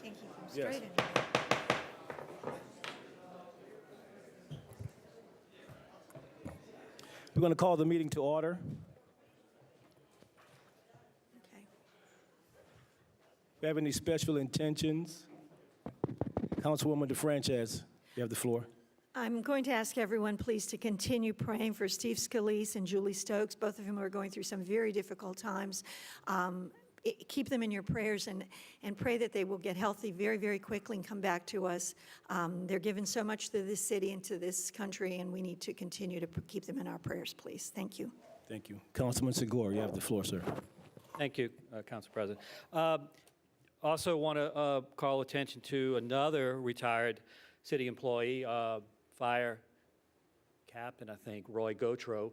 Can't keep them Yes. straight anymore. We're going to call the meeting to order. Okay. We have any special intentions? Councilwoman DeFrances, you have the floor. I'm going to ask everyone, please, to continue praying for Steve Scalise and Julie Stokes, both of whom are going through some very difficult times. Keep them in your prayers and pray that they will get healthy very, very quickly and come back to us. They're given so much to this city and to this country, and we need to continue to keep them in our prayers, please. Thank you. Thank you. Councilman Segura, you have the floor, sir. Thank you, Council President. Also want to call attention to another retired city employee, fire captain, I think, Roy Gautreaux,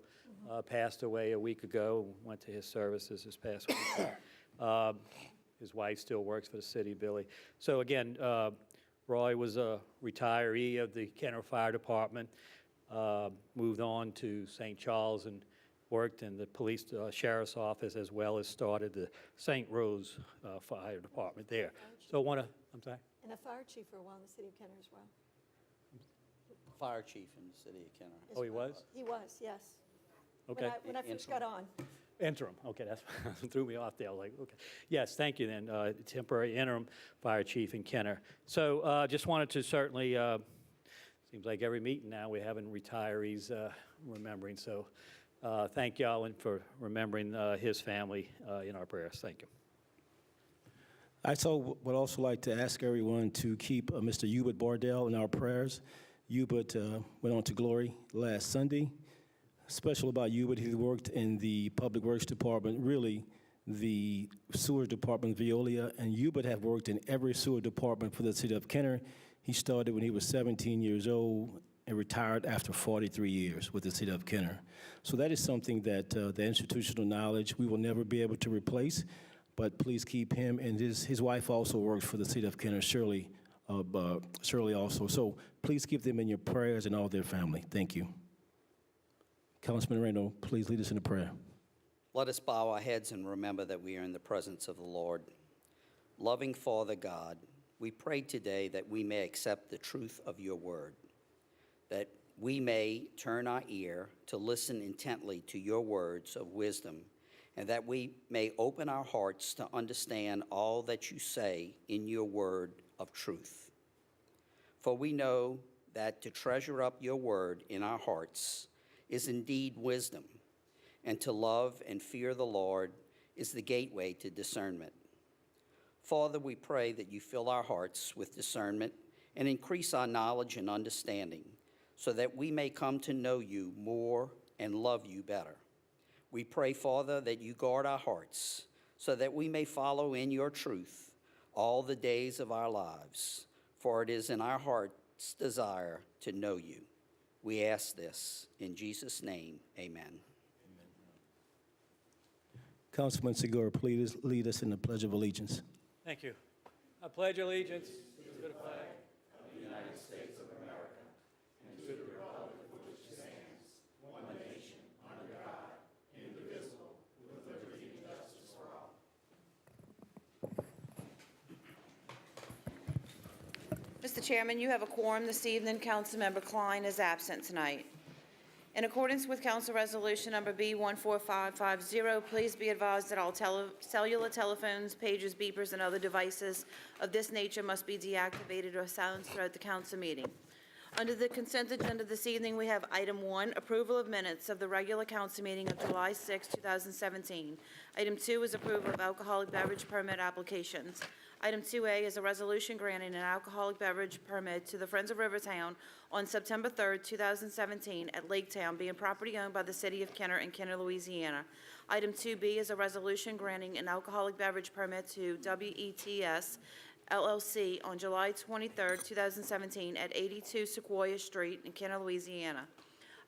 passed away a week ago, went to his services this past week. His wife still works for the city, Billy. So again, Roy was a retiree of the Kenner Fire Department, moved on to St. Charles and worked in the police sheriff's office, as well as started the St. Rose Fire Department there. So I'm sorry? And a fire chief for a while in the city of Kenner as well. Fire chief in the city of Kenner. Oh, he was? He was, yes. Okay. When I first got on. Interim, okay, that's threw me off there. I was like, okay. Yes, thank you then, temporary interim fire chief in Kenner. So just wanted to certainly, seems like every meeting now we're having retirees remembering. So thank y'all for remembering his family in our prayers. Thank you. I would also like to ask everyone to keep Mr. Hubert Bardell in our prayers. Hubert went on to glory last Sunday. Special about Hubert, he worked in the Public Works Department, really the Sewer Department, Veolia, and Hubert have worked in every sewer department for the city of Kenner. He started when he was 17 years old and retired after 43 years with the city of Kenner. So that is something that the institutional knowledge we will never be able to replace, but please keep him, and his wife also works for the city of Kenner, Shirley also. So please keep them in your prayers and all their family. Thank you. Councilman Reno, please lead us in a prayer. Let us bow our heads and remember that we are in the presence of the Lord. Loving Father God, we pray today that we may accept the truth of your word, that we may turn our ear to listen intently to your words of wisdom, and that we may open our hearts to understand all that you say in your word of truth. For we know that to treasure up your word in our hearts is indeed wisdom, and to love and fear the Lord is the gateway to discernment. Father, we pray that you fill our hearts with discernment and increase our knowledge and understanding so that we may come to know you more and love you better. We pray, Father, that you guard our hearts so that we may follow in your truth all the days of our lives, for it is in our heart's desire to know you. We ask this in Jesus' name, amen. Councilman Segura, please lead us in the Pledge of Allegiance. Thank you. I pledge allegiance to the flag of the United States of America and to the republic for which it stands, one nation, under God, indivisible, with liberty and justice for all. Mr. Chairman, you have a quorum this evening. Councilmember Klein is absent tonight. In accordance with Council Resolution Number B14550, please be advised that all cellular telephones, pagers, beepers, and other devices of this nature must be deactivated or silenced throughout the council meeting. Under the consent agenda this evening, we have item 1, approval of minutes of the regular council meeting of July 6, 2017. Item 2 is approval of alcoholic beverage permit applications. Item 2A is a resolution granting an alcoholic beverage permit to the Friends of Rivertown on September 3, 2017 at Laketown, being property owned by the City of Kenner and Kenner, Louisiana. Item 2B is a resolution granting an alcoholic beverage permit to WETS LLC on July 23, 2017 at 82 Sequoia Street in Kenner, Louisiana.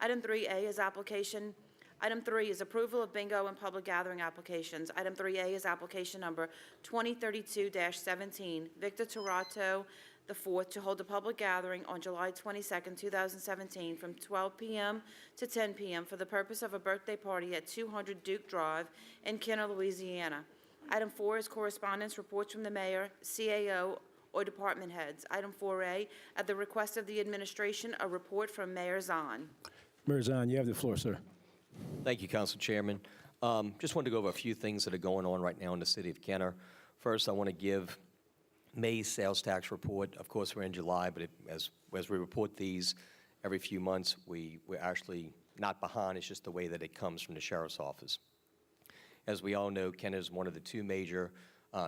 Item 3A is application. Item 3 is approval of bingo and public gathering applications. Item 3A is application number 2032-17, Victor Torato IV, to hold a public gathering on July 22, 2017 from 12 p.m. to 10 p.m. for the purpose of a birthday party at 200 Duke Drive in Kenner, Louisiana. Item 4 is correspondence, reports from the mayor, CAO, or department heads. Item 4A, at the request of the administration, a report from Mayor Zahn. Mayor Zahn, you have the floor, sir. Thank you, Council Chairman. Just wanted to go over a few things that are going on right now in the city of Kenner. First, I want to give May's sales tax report. Of course, we're in July, but as we report these every few months, we're actually not behind. It's just the way that it comes from the sheriff's office. As we all know, Kenner is one of the two major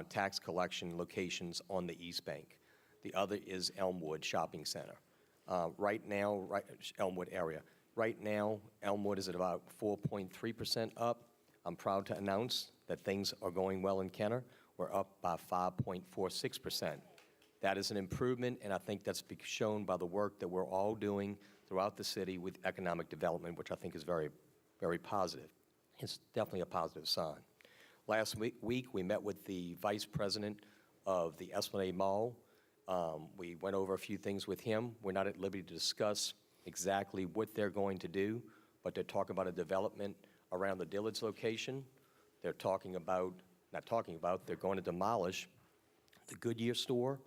tax collection locations on the East Bank. The other is Elmwood Shopping Center. Right now, Elmwood area. Right now, Elmwood is at about 4.3% up. I'm proud to announce that things are going well in Kenner. We're up by 5.46%. That is an improvement, and I think that's shown by the work that we're all doing throughout the city with economic development, which I think is very, very positive. It's definitely a positive sign. Last week, we met with the vice president of the Esplanade Mall. We went over a few things with him. We're not at liberty to discuss exactly what they're going to do, but they're talking about a development around the Dillard's location. They're talking about, they're going to demolish the Goodyear store.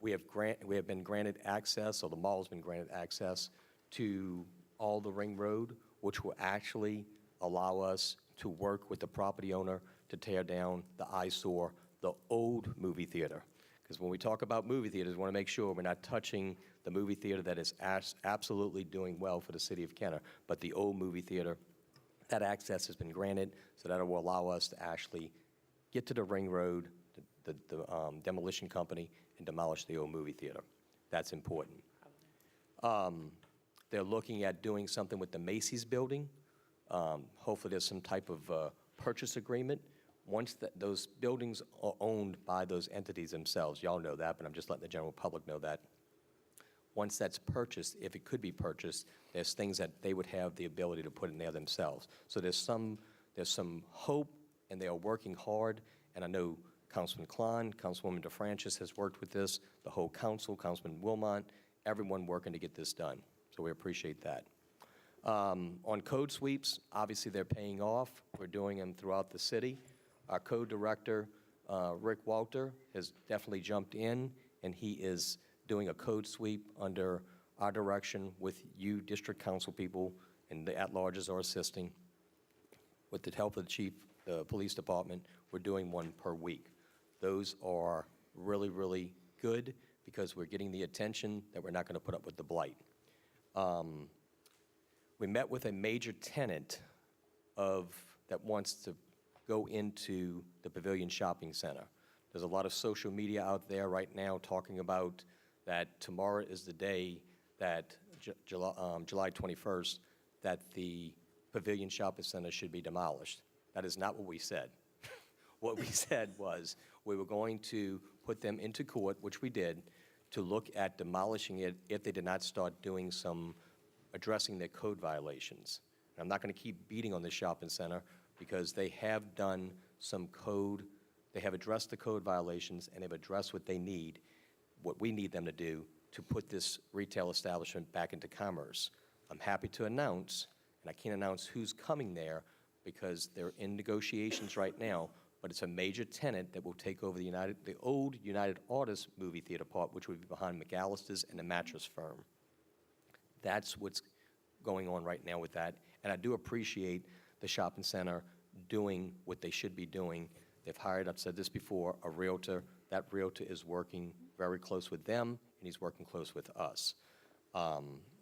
We have been granted access, or the mall's been granted access to all the Ring Road, which will actually allow us to work with the property owner to tear down the eyesore, the old movie theater. Because when we talk about movie theaters, we want to make sure we're not touching the movie theater that is absolutely doing well for the city of Kenner, but the old movie theater. That access has been granted, so that will allow us to actually get to the Ring Road, the demolition company, and demolish the old movie theater. That's important. They're looking at doing something with the Macy's building. Hopefully there's some type of purchase agreement. Once those buildings are owned by those entities themselves, y'all know that, but I'm just letting the general public know that. Once that's purchased, if it could be purchased, there's things that they would have the ability to put in there themselves. So there's some hope, and they are working hard, and I know Councilman Klein, Councilwoman DeFrancis has worked with this, the whole council, Councilman Wilmot, everyone working to get this done. So we appreciate that. On code sweeps, obviously they're paying off. We're doing them throughout the city. Our code director, Rick Walter, has definitely jumped in, and he is doing a code sweep under our direction with you district council people, and the at-larges are assisting. With the help of the chief, the police department, we're doing one per week. Those are really, really good because we're getting the attention that we're not going to put up with the blight. We met with a major tenant that wants to go into the Pavilion Shopping Center. There's a lot of social media out there right now talking about that tomorrow is the day that July 21st, that the Pavilion Shopping Center should be demolished. That is not what we said. What we said was we were going to put them into court, which we did, to look at demolishing it if they did not start doing addressing their code violations. And I'm not going to keep beating on this shopping center because they have done some code, they have addressed the code violations, and they've addressed what they need, what we need them to do to put this retail establishment back into commerce. I'm happy to announce, and I can't announce who's coming there because they're in negotiations right now, but it's a major tenant that will take over the old United Artists movie theater part, which would be behind McAllister's and the Mattress Firm. That's what's going on right now with that, and I do appreciate the shopping center doing what they should be doing. They've hired, I've said this before, a realtor. That realtor is working very close with them, and he's working close with us.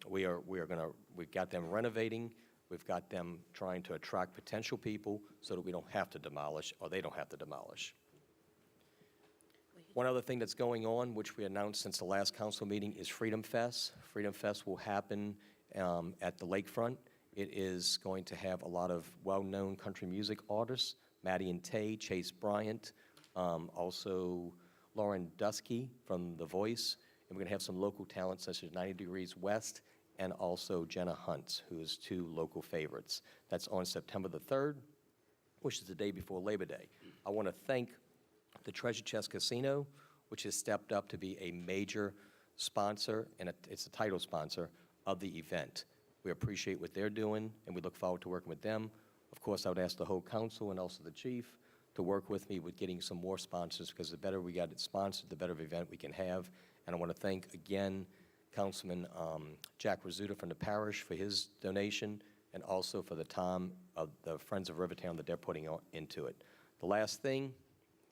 We've got them renovating. We've got them trying to attract potential people so that we don't have to demolish, or they don't have to demolish. One other thing that's going on, which we announced since the last council meeting, is Freedom Fest. Freedom Fest will happen at the lakefront. It is going to have a lot of well-known country music artists, Maddie and Tay, Chase Bryant, also Lauren Dusky from The Voice, and we're going to have some local talents such as 90 Degrees West and also Jenna Hunt, who is two local favorites. That's on September the 3rd, which is the day before Labor Day. I want to thank the Treasure Chest Casino, which has stepped up to be a major sponsor, and it's a title sponsor of the event. We appreciate what they're doing, and we look forward to working with them. Of course, I would ask the whole council and also the chief to work with me with getting some more sponsors, because the better we got it sponsored, the better of event we can have. And I want to thank again Councilman Jack Rizzuto from the parish for his donation, and also for the time of the Friends of Rivertown that they're putting into it. The last thing,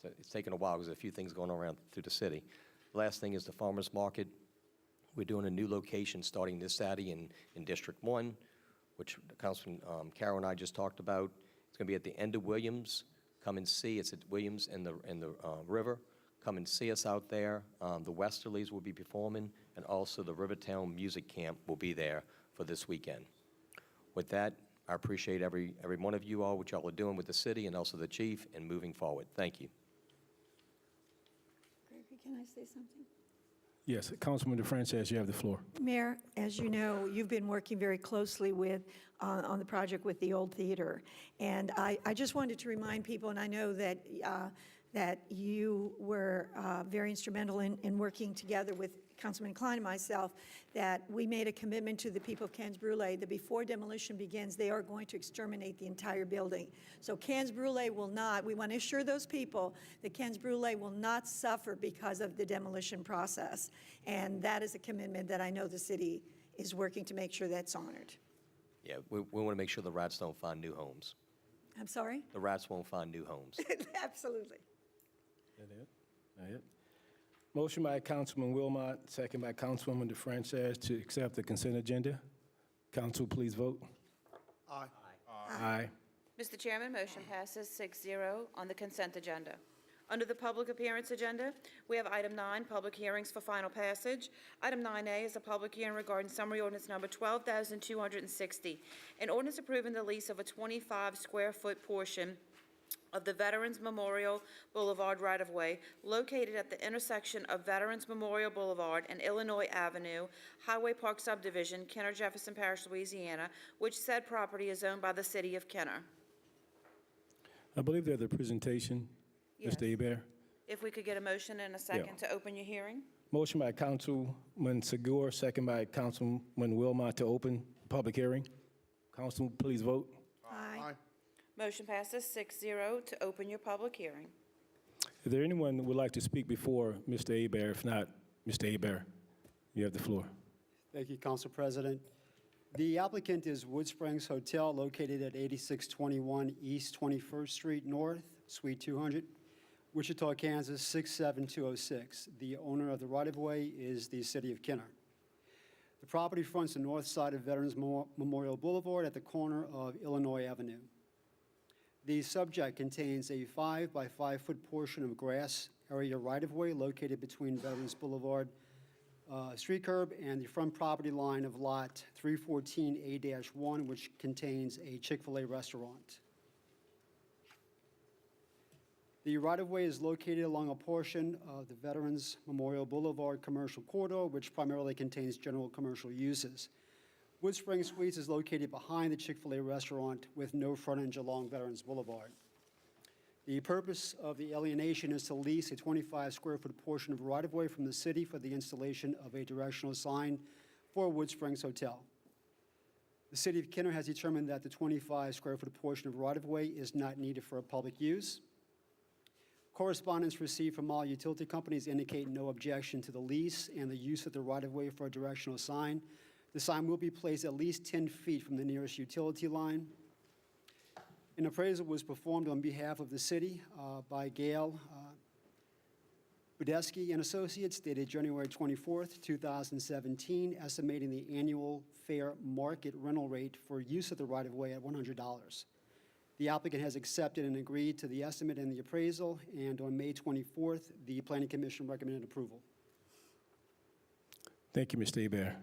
it's taken a while because there's a few things going on around through the city. The last thing is the farmers market. We're doing a new location starting this Saturday in District 1, which Councilman Carroll and I just talked about. It's going to be at the end of Williams. Come and see. It's at Williams and the river. Come and see us out there. The Westerlies will be performing, and also the Rivertown Music Camp will be there for this weekend. With that, I appreciate every one of you all, what y'all are doing with the city and also the chief, and moving forward. Thank you. Gregory, can I say something? Yes, Councilman DeFrances, you have the floor. Mayor, as you know, you've been working very closely with, on the project with the old theater. And I just wanted to remind people, and I know that, that you were very instrumental in working together with Councilman Klein and myself, that we made a commitment to the people of Cans Brûlée that before demolition begins, they are going to exterminate the entire building. So Cans Brûlée will not, we want to assure those people that Cans Brûlée will not suffer because of the demolition process. And that is a commitment that I know the city is working to make sure that's honored. Yeah, we want to make sure the rats don't find new homes. I'm sorry? The rats won't find new homes. Absolutely. That it? That it? Motion by Councilman Wilmot, second by Councilwoman DeFrances to accept the consent agenda. Council, please vote. Aye. Aye. Mr. Chairman, motion passes 6-0 on the consent agenda. Under the public appearance agenda, we have item 9, public hearings for final passage. Item 9A is a public hearing regarding summary ordinance number 12,260, an ordinance approving the lease of a 25-square-foot portion of the Veterans Memorial Boulevard right-of-way located at the intersection of Veterans Memorial Boulevard and Illinois Avenue, Highway Park Subdivision, Kenner, Jefferson Parish, Louisiana, which said property is owned by the city of Kenner. I believe there's a presentation, Yes. Mr. Hebert. If we could get a motion and a second to open your hearing? Motion by Councilman Segura, second by Councilman Wilmot to open public hearing. Council, please vote. Aye. Motion passes 6-0 to open your public hearing. Is there anyone who would like to speak before Mr. Hebert? If not, Mr. Hebert, you have the floor. Thank you, Council President. The applicant is Wood Springs Hotel, located at 8621 East 21st Street North, Suite 200, Wichita, Kansas 67206. The owner of the right-of-way is the city of Kenner. The property fronts the north side of Veterans Memorial Boulevard at the corner of Illinois Avenue. The subject contains a 5 by 5 foot portion of grass area right-of-way located between Veterans Boulevard street curb and the front property line of Lot 314A-1, which contains a Chick-fil-A restaurant. The right-of-way is located along a portion of the Veterans Memorial Boulevard commercial corridor, which primarily contains general commercial uses. Wood Springs Suites is located behind the Chick-fil-A restaurant with no frontage along Veterans Boulevard. The purpose of the alienation is to lease a 25-square-foot portion of right-of-way from the city for the installation of a directional sign for Wood Springs Hotel. The city of Kenner has determined that the 25-square-foot portion of right-of-way is not needed for public use. Correspondence received from all utility companies indicate no objection to the lease and the use of the right-of-way for a directional sign. The sign will be placed at least 10 feet from the nearest utility line. An appraisal was performed on behalf of the city by Gail Budesky and Associates, dated January 24th, 2017, estimating the annual fair market rental rate for use of the right-of-way at $100. The applicant has accepted and agreed to the estimate and the appraisal, and on May 24th, the Planning Commission recommended approval. Thank you, Mr. Hebert.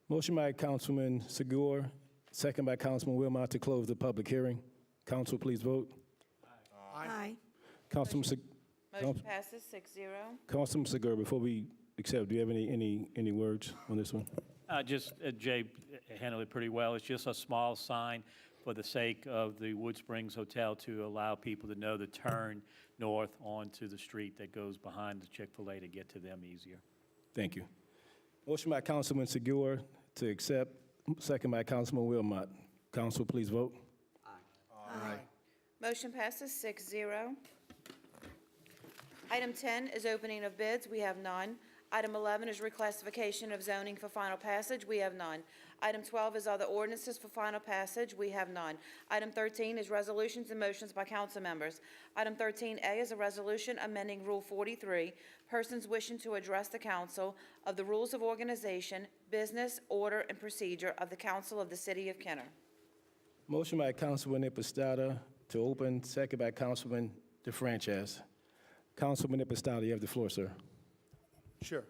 Motion by Councilman Segura, second by Councilman Wilmot to close the public hearing. Council, please vote. Aye. Councilman Motion passes 6-0. Councilman Segura, before we accept, do you have any words on this one? Jay handled it pretty well. It's just a small sign for the sake of the Wood Springs Hotel to allow people to know to turn north onto the street that goes behind the Chick-fil-A to get to them easier. Thank you. Motion by Councilman Segura to accept, second by Councilman Wilmot. Council, please vote. Aye. Motion passes 6-0. Item 10 is opening of bids. We have none. Item 11 is reclassification of zoning for final passage. We have none. Item 12 is other ordinances for final passage. We have none. Item 13 is resolutions and motions by council members. Item 13A is a resolution amending Rule 43, persons wishing to address the council of the rules of organization, business, order, and procedure of the council of the city of Kenner. Motion by Councilman Impostata to open, second by Councilman DeFranchise. Councilman Impostata, you have the floor, sir. Sure.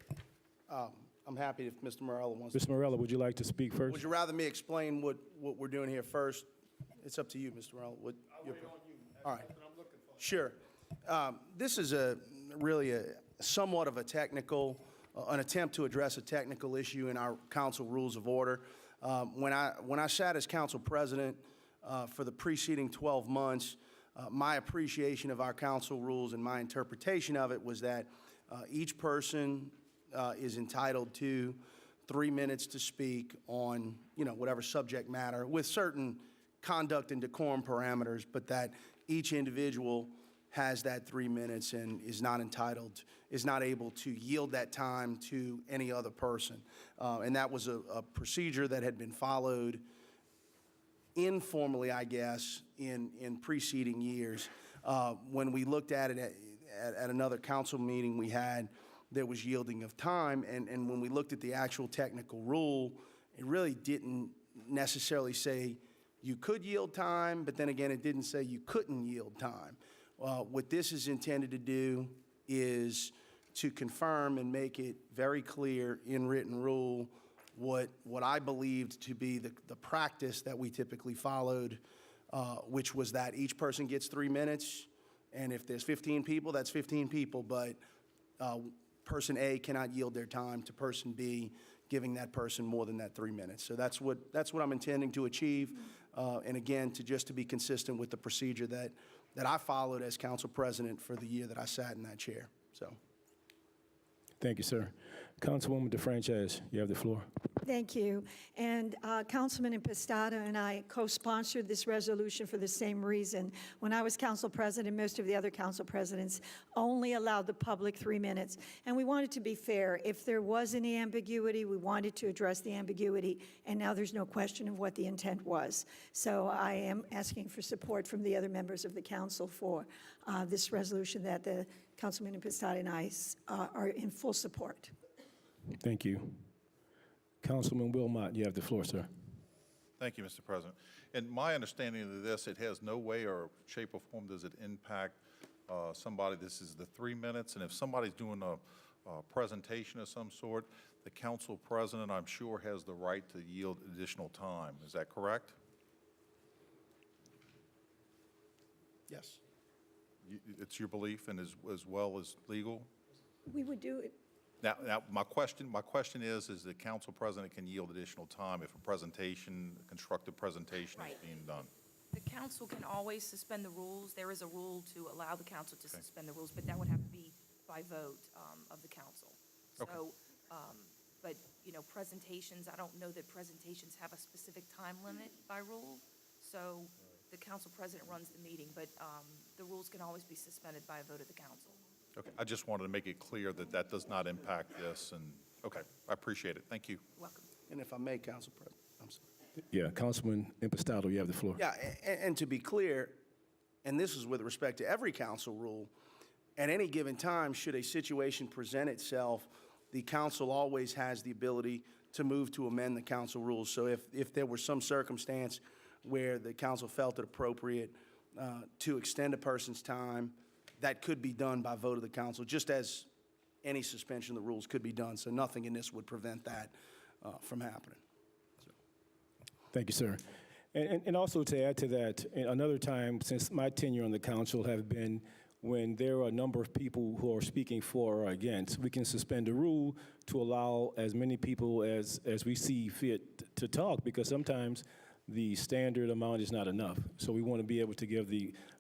I'm happy if Mr. Morello wants Mr. Morello, would you like to speak first? Would you rather me explain what we're doing here first? It's up to you, Mr. Morello. All right. Sure. This is really a somewhat of a technical, an attempt to address a technical issue in our council rules of order. When I sat as council president for the preceding 12 months, my appreciation of our council rules and my interpretation of it was that each person is entitled to 3 minutes to speak on, whatever subject matter with certain conduct and decorum parameters, but that each individual has that 3 minutes and is not able to yield that time to any other person. And that was a procedure that had been followed informally, I guess, in preceding years. When we looked at it at another council meeting we had, there was yielding of time, and when we looked at the actual technical rule, it really didn't necessarily say you could yield time, but then again, it didn't say you couldn't yield time. What this is intended to do is to confirm and make it very clear in written rule what I believed to be the practice that we typically followed, which was that each person gets 3 minutes, and if there's 15 people, that's 15 people, but person A cannot yield their time to person B, giving that person more than that 3 minutes. So that's what I'm intending to achieve, and again, to be consistent with the procedure that I followed as council president for the year that I sat in that chair. So. Thank you, sir. Councilwoman DeFranchise, you have the floor. Thank you. And Councilman Impostata and I co-sponsored this resolution for the same reason. When I was council president, most of the other council presidents only allowed the public 3 minutes. And we wanted to be fair. If there was any ambiguity, we wanted to address the ambiguity, and now there's no question of what the intent was. So I am asking for support from the other members of the council for this resolution that the Councilman Impostata and I are in full support. Thank you. Councilman Wilmot, you have the floor, sir. Thank you, Mr. President. In my understanding of this, it has no way or shape or form does it impact somebody. This is the 3 minutes, and if somebody's doing a presentation of some sort, the council president, I'm sure, has the right to yield additional time. Is that correct? Yes. It's your belief and as well as legal? We would do it. Now, my question is the council president can yield additional time if a constructive presentation is Right. being done? The council can always suspend the rules. There is a rule to allow the council to suspend the rules, but that would have to be by vote of the council. Okay. So, but, presentations, I don't know that presentations have a specific time limit by rule. So the council president runs the meeting, but the rules can always be suspended by a vote of the council. Okay, I just wanted to make it clear that that does not impact this, and, okay, I appreciate it. Thank you. Welcome. And if I may, Council President, I'm sorry. Yeah, Councilman Impostata, you have the floor. Yeah, and to be clear, and this is with respect to every council rule, at any given time, should a situation present itself, the council always has the ability to move to amend the council rules. So if there were some circumstance where the council felt it appropriate to extend a person's time, that could be done by vote of the council, just as any suspension of the rules could be done. So nothing in this would prevent that from happening. Thank you, sir. And also to add to that, another time since my tenure on the council have been when there are a number of people who are speaking for or against, we can suspend the rule to allow as many people as we see fit to talk, because sometimes the standard amount is not enough. So we want to be able to give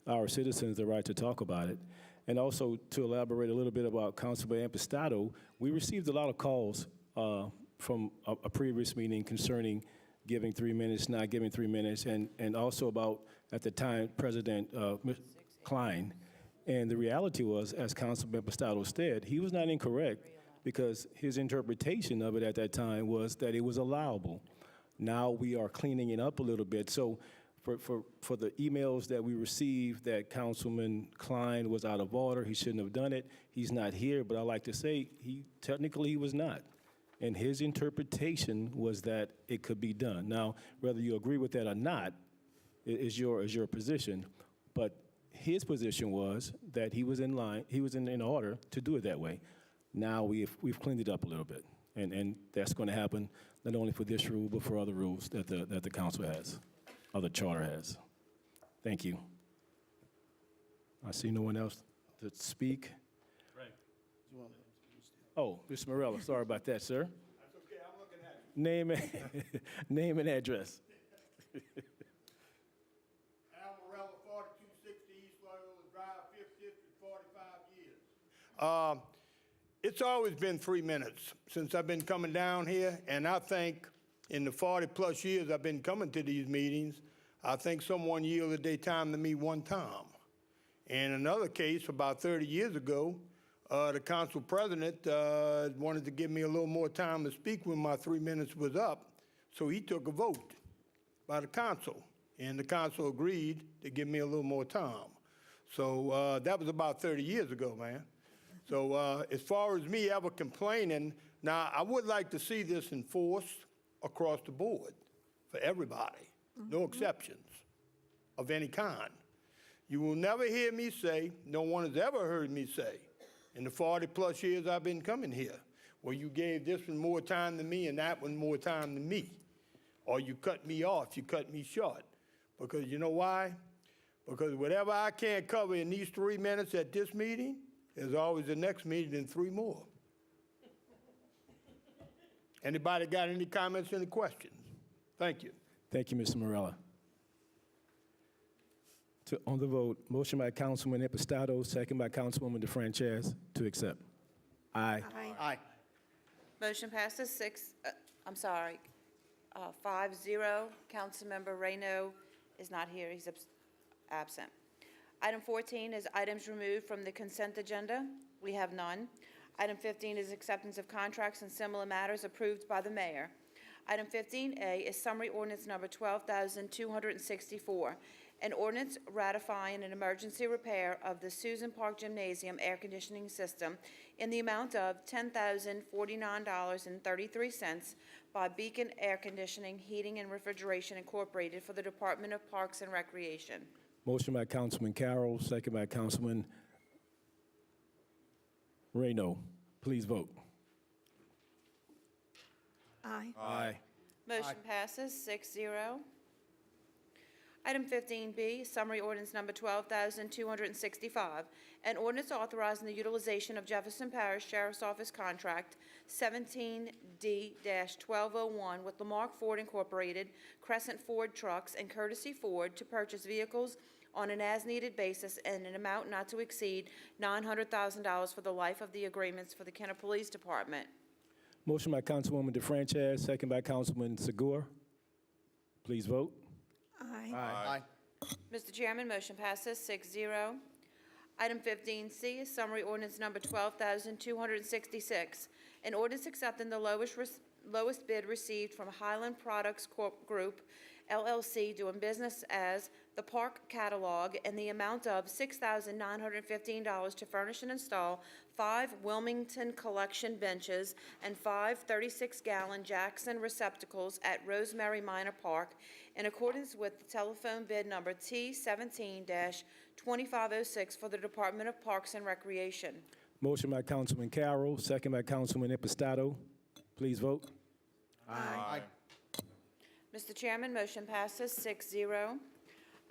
our citizens the right to talk about it. And also to elaborate a little bit about Councilman Impostata, we received a lot of calls from a previous meeting concerning giving 3 minutes, not giving 3 minutes, and also about, at the time, President Klein. And the reality was, as Councilman Pistado said, he was not incorrect because his interpretation of it at that time was that it was allowable. Now we are cleaning it up a little bit. So for the emails that we received that Councilman Klein was out of order, he shouldn't have done it, he's not here, but I like to say, technically he was not. And his interpretation was that it could be done. Now, whether you agree with that or not is your position, but his position was that he was in line, he was in order to do it that way. Now we've cleaned it up a little bit, and that's going to happen not only for this rule, but for other rules that the council has, or the charter has. Thank you. I see no one else to speak. Oh, Mr. Morella, sorry about that, sir. That's okay, I'm looking at you. Name and address. Al Morella, 4260 East Loyola Drive, 5th District, 45 years. It's always been 3 minutes since I've been coming down here, and I think in the 40-plus years I've been coming to these meetings, I think someone yielded their time to me one time. In another case, about 30 years ago, the council president wanted to give me a little more time to speak when my 3 minutes was up, so he took a vote by the council, and the council agreed to give me a little more time. So that was about 30 years ago, man. So as far as me ever complaining, now I would like to see this enforced across the board for everybody, no exceptions of any kind. You will never hear me say, no one has ever heard me say, in the 40-plus years I've been coming here, well, you gave this one more time than me and that one more time than me. Or you cut me off, you cut me short. Because you know why? Because whatever I can't cover in these 3 minutes at this meeting, there's always the next meeting and 3 more. Anybody got any comments, any questions? Thank you. Thank you, Mr. Morella. On the vote, motion by Councilman Impastato, second by Councilwoman DeFranchez to accept. Aye. Aye. Motion passes 5-0. Councilmember Reyno is not here, he's absent. Item 14 is items removed from the consent agenda. We have none. Item 15 is acceptance of contracts and similar matters approved by the mayor. Item 15A is summary ordinance number 12,264, an ordinance ratifying an emergency repair of the Susan Park Gymnasium air conditioning system in the amount of $10,049.33 by Beacon Air Conditioning, Heating, and Refrigeration Incorporated for the Department of Parks and Recreation. Motion by Councilman Carroll, second by Councilman Reyno. Please vote. Aye. Aye. Motion passes 6-0. Item 15B, summary ordinance number 12,265, an ordinance authorizing the utilization of Jefferson Parish Sheriff's Office contract 17D-1201 with Lamarck Ford Incorporated, Crescent Ford Trucks, and Courtesy Ford to purchase vehicles on an as-needed basis in an amount not to exceed $900,000 for the life of the agreements for the Kenner Police Department. Motion by Councilwoman DeFranchez, second by Councilman Segura. Please vote. Aye. Aye. Mr. Chairman, motion passes 6-0. Item 15C is summary ordinance number 12,266, an ordinance accepting the lowest bid received from Highland Products Group, LLC, doing business as the Park Catalog, in the amount of $6,915 to furnish and install 5 Wilmington collection benches and 5 36-gallon Jackson receptacles at Rosemary Minor Park in accordance with the telephone bid number T17-2506 for the Department of Parks and Recreation. Motion by Councilman Carroll, second by Councilman Impastato. Please vote. Aye. Mr. Chairman, motion passes 6-0.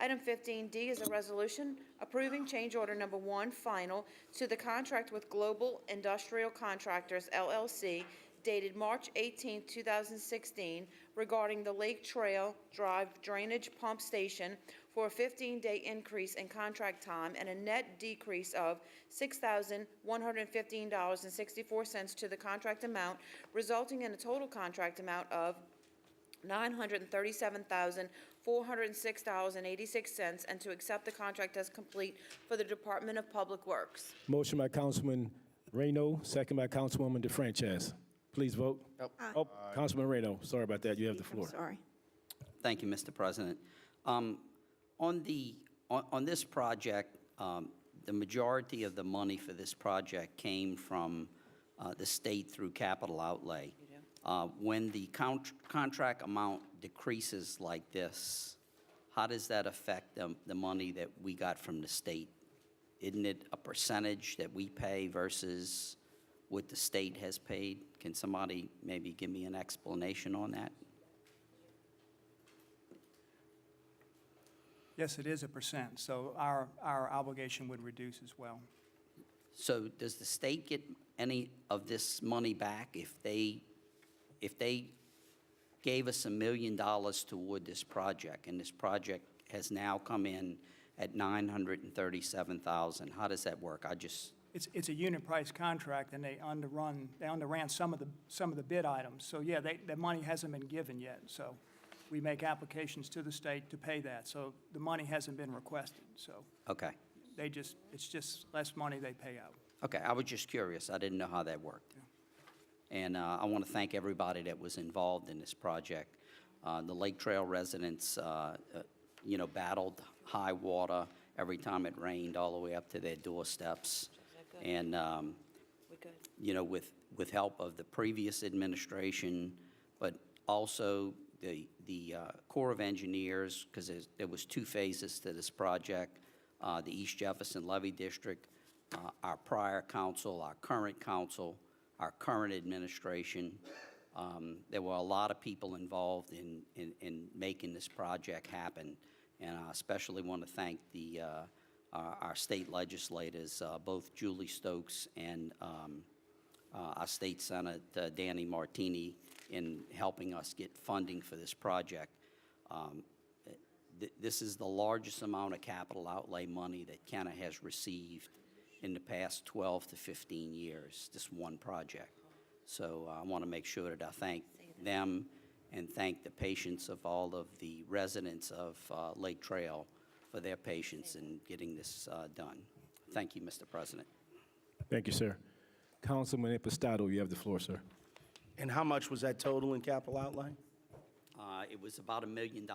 Item 15D is a resolution approving change order number 1 final to the contract with Global Industrial Contractors, LLC, dated March 18, 2016, regarding the Lake Trail Drive Drainage Pump Station for a 15-day increase in contract time and a net decrease of $6,115.64 to the contract amount, resulting in a total contract amount of $937,406.86, and to accept the contract as complete for the Department of Public Works. Motion by Councilman Reno, second by Councilwoman DeFranchis. Please vote. Oh, Councilman Reno, sorry about that. You have the floor. Sorry. Thank you, Mr. President. On this project, the majority of the money for this project came from the state through capital outlay. When the contract amount decreases like this, how does that affect the money that we got from the state? Isn't it a percentage that we pay versus what the state has paid? Can somebody maybe give me an explanation on that? Yes, it is a percent, so our obligation would reduce as well. So does the state get any of this money back if they gave us $1 million toward this project, and this project has now come in at $937,000? How does that work? It's a unit price contract, and they underran some of the bid items. So yeah, the money hasn't been given yet. So we make applications to the state to pay that. So the money hasn't been requested. So Okay. it's just less money they pay out. Okay, I was just curious. I didn't know how that worked. And I want to thank everybody that was involved in this project. The Lake Trail residents, battled high water every time it rained all the way up to their doorsteps. And, with help of the previous administration, but also the Corps of Engineers, because there was 2 phases to this project, the East Jefferson Levee District, our prior council, our current council, our current administration. There were a lot of people involved in making this project happen, and I especially want to thank our state legislators, both Julie Stokes and our state Senator Danny Martini, in helping us get funding for this project. This is the largest amount of capital outlay money that Kenner has received in the past 12 to 15 years, this one project. So I want to make sure that I thank them and thank the patience of all of the residents of Lake Trail for their patience in getting this done. Thank you, Mr. President. Thank you, sir. Councilman Impastato, you have the floor, sir. And how much was that total in capital outlay? It was about $1 million.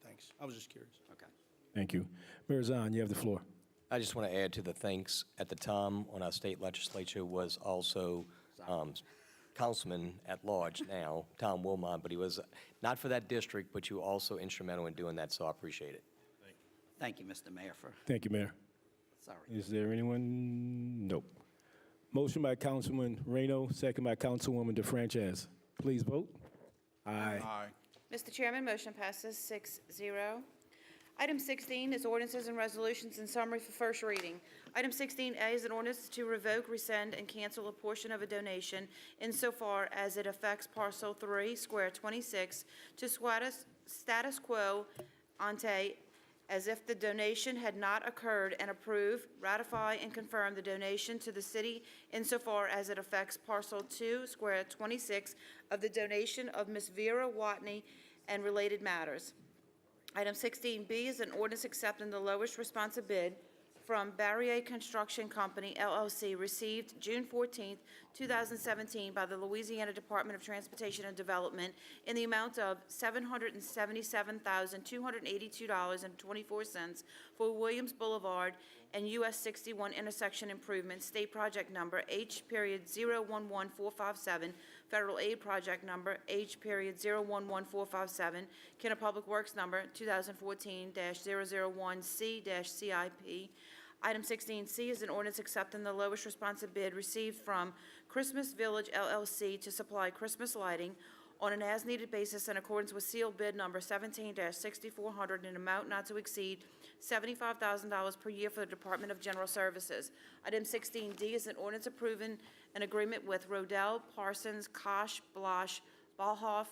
Thanks. I was just curious. Okay. Thank you. Mayor Zahn, you have the floor. I just want to add to the thanks. At the time on our state legislature was also Councilman at large now, Tom Wilmot, but he was not for that district, but you were also instrumental in doing that, so I appreciate it. Thank you, Mr. Mayor, for, Thank you, Mayor. sorry. Is there anyone? Nope. Motion by Councilman Reno, second by Councilwoman DeFranchis. Please vote. Aye. Aye. Mr. Chairman, motion passes 6-0. Item 16 is ordinances and resolutions in summary for first reading. Item 16A is an ordinance to revoke, rescind, and cancel a portion of a donation insofar as it affects parcel 3, square 26, to status quo ante, as if the donation had not occurred, and approve, ratify, and confirm the donation to the city insofar as it affects parcel 2, square 26, of the donation of Ms. Vera Watney and related matters. Item 16B is an ordinance accepting the lowest responsive bid from Barrier Construction Company, LLC, received June 14, 2017, by the Louisiana Department of Transportation and Development in the amount of $777,282.24 for Williams Boulevard and US 61 intersection improvements, state project number H.011457, federal aid project number H.011457, Kenner Public Works number 2014-001C-CIP. Item 16C is an ordinance accepting the lowest responsive bid received from Christmas Village LLC to supply Christmas lighting on an as-needed basis in accordance with sealed bid number 17-6400 in an amount not to exceed $75,000 per year for the Department of General Services. Item 16D is an ordinance approving an agreement with Rodell, Parsons, Kosh, Blosh, Balhoff,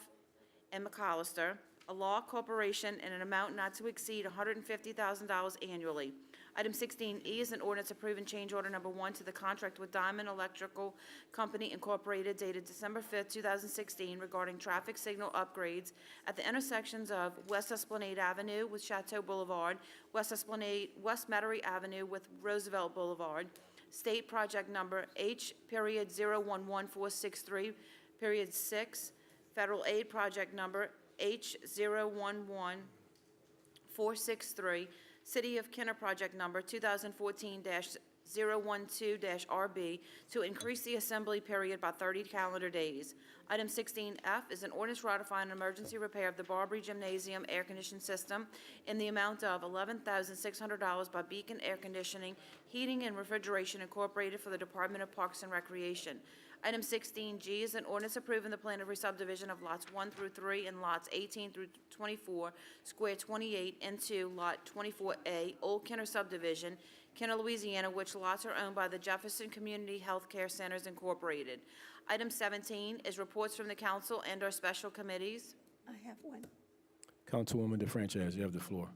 and McAllister, a law corporation, in an amount not to exceed $150,000 annually. Item 16E is an ordinance approving change order number 1 to the contract with Diamond Electrical Company Incorporated dated December 5th, 2016 regarding traffic signal upgrades at the intersections of West Esplanade Avenue with Chateau Boulevard, West Metairie Avenue with Roosevelt Boulevard, State Project Number H.011463.6, Federal Aid Project Number H.011463, City of Kenner Project Number 2014-012-RB, to increase the assembly period by 30 calendar days. Item 16F is an ordinance ratifying an emergency repair of the Barbary Gymnasium air conditioning system in the amount of $11,600 by Beacon Air Conditioning, Heating, and Refrigeration Incorporated for the Department of Parks and Recreation. Item 16G is an ordinance approving the plan of re-subdivision of lots 1 through 3 and lots 18 through 24, square 28, into Lot 24A, Old Kenner Subdivision, Kenner, Louisiana, which lots are owned by the Jefferson Community Health Care Centers Incorporated. Item 17 is reports from the council and/or special committees. I have one. Councilwoman DeFranchise, you have the floor.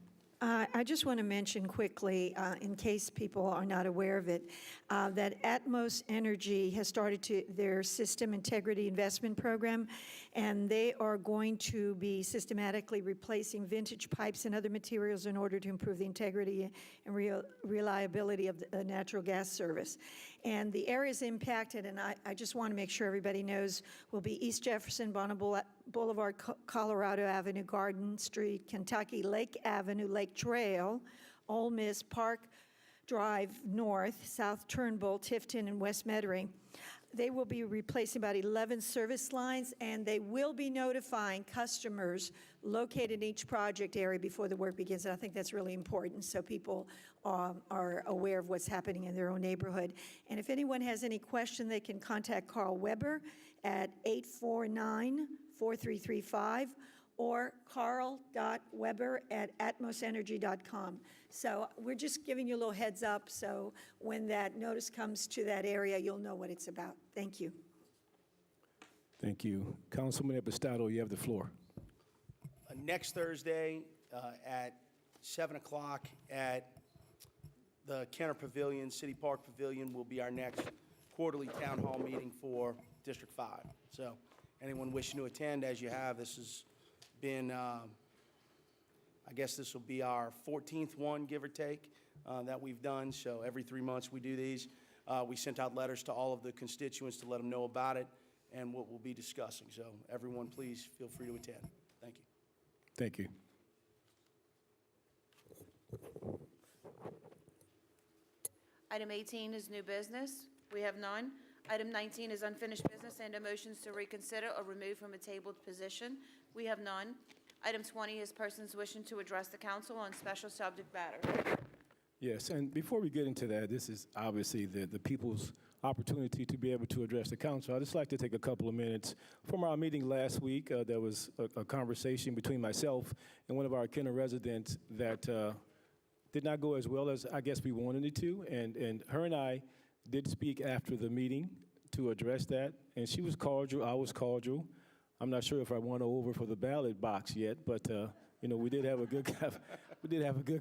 I just want to mention quickly, in case people are not aware of it, that Atmos Energy has started their System Integrity Investment Program, and they are going to be systematically replacing vintage pipes and other materials in order to improve the integrity and reliability of the natural gas service. And the areas impacted, and I just want to make sure everybody knows, will be East Jefferson, Boulevard, Colorado Avenue, Garden Street, Kentucky, Lake Avenue, Lake Trail, Ole Miss, Park Drive North, South Turnbull, Tifton, and West Metairie. They will be replacing about 11 service lines, and they will be notifying customers located in each project area before the work begins. And I think that's really important, so people are aware of what's happening in their own neighborhood. And if anyone has any question, they can contact Carl Weber at 849-4335 or carl.weber@atmosenergy.com. So we're just giving you a little heads up, so when that notice comes to that area, you'll know what it's about. Thank you. Thank you. Councilman Epistado, you have the floor. Next Thursday at 7 o'clock at the Kenner Pavilion, City Park Pavilion, will be our next quarterly town hall meeting for District 5. So anyone wishing to attend, as you have, this has been, I guess this will be our 14th one, give or take, that we've done. So every 3 months we do these. We sent out letters to all of the constituents to let them know about it and what we'll be discussing. So everyone, please feel free to attend. Thank you. Thank you. Item 18 is new business. We have none. Item 19 is unfinished business and motions to reconsider or remove from a tabled position. We have none. Item 20 is persons wishing to address the council on special subject matter. Yes, and before we get into that, this is obviously the people's opportunity to be able to address the council. I'd just like to take a couple of minutes. From our meeting last week, there was a conversation between myself and one of our Kenner residents that did not go as well as I guess we wanted it to, and her and I did speak after the meeting to address that, and she was cordial, I was cordial. I'm not sure if I won her over for the ballot box yet, but you know, we did have a good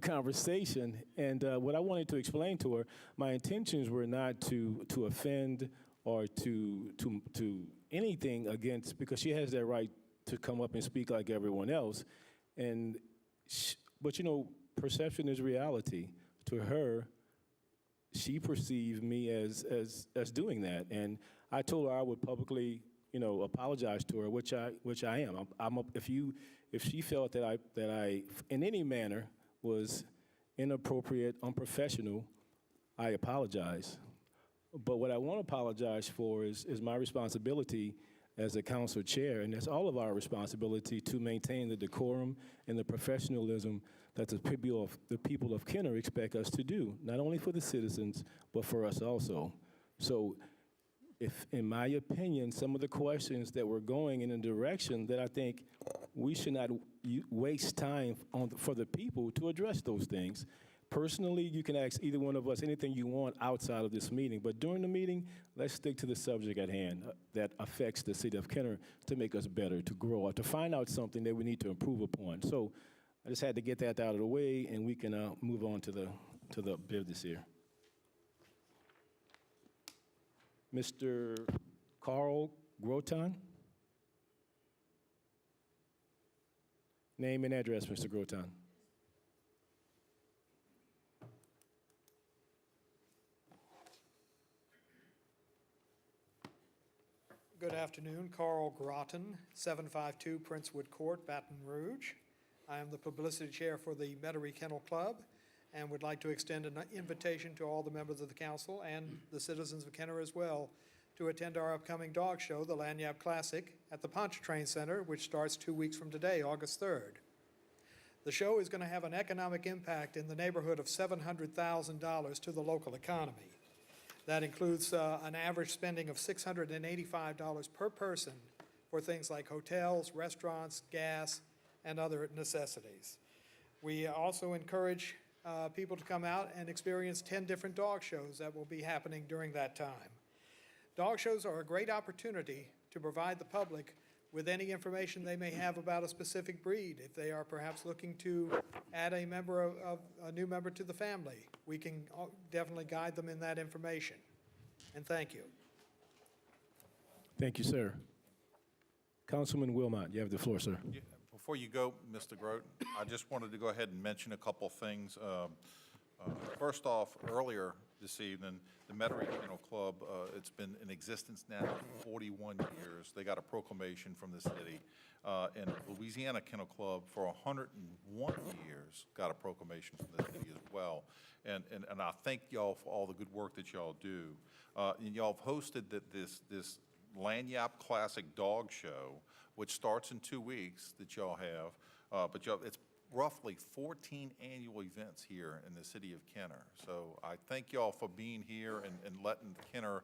conversation. And what I wanted to explain to her, my intentions were not to offend or to anything against, because she has that right to come up and speak like everyone else. And but you know, perception is reality. To her, she perceived me as doing that, and I told her I would publicly, you know, apologize to her, which I am. If she felt that I in any manner was inappropriate, unprofessional, I apologize. But what I want to apologize for is my responsibility as a council chair, and it's all of our responsibility to maintain the decorum and the professionalism that the people of Kenner expect us to do, not only for the citizens, but for us also. So if, in my opinion, some of the questions that were going in a direction that I think we should not waste time for the people to address those things. Personally, you can ask either one of us anything you want outside of this meeting, but during the meeting, let's stick to the subject at hand that affects the city of Kenner to make us better, to grow, or to find out something that we need to improve upon. So I just had to get that out of the way, and we can move on to the to the bid this year. Mr. Carl Groton. Name and address, Mr. Groton. Good afternoon, Carl Groton, 752 Princewood Court, Baton Rouge. I am the publicity chair for the Metairie Kennel Club and would like to extend an invitation to all the members of the council and the citizens of Kenner as well to attend our upcoming dog show, the Lanyap Classic, at the Pontchartrain Center, which starts 2 weeks from today, August 3rd. The show is going to have an economic impact in the neighborhood of $700,000 to the local economy. That includes an average spending of $685 per person for things like hotels, restaurants, gas, and other necessities. We also encourage people to come out and experience 10 different dog shows that will be happening during that time. Dog shows are a great opportunity to provide the public with any information they may have about a specific breed. If they are perhaps looking to add a new member to the family, we can definitely guide them in that information. And thank you. Thank you, sir. Councilman Wilmot, you have the floor, sir. Yeah, before you go, Mr. Grote, I just wanted to go ahead and mention a couple things. First off, earlier this evening, the Metairie Kennel Club, it's been in existence now for 41 years. They got a proclamation from the city. And Louisiana Kennel Club, for 101 years, got a proclamation from the city as well. And I thank y'all for all the good work that y'all do. And y'all have hosted this Lanyap Classic Dog Show, which starts in 2 weeks that y'all have. But it's roughly 14 annual events here in the city of Kenner. So I thank y'all for being here and letting Kenner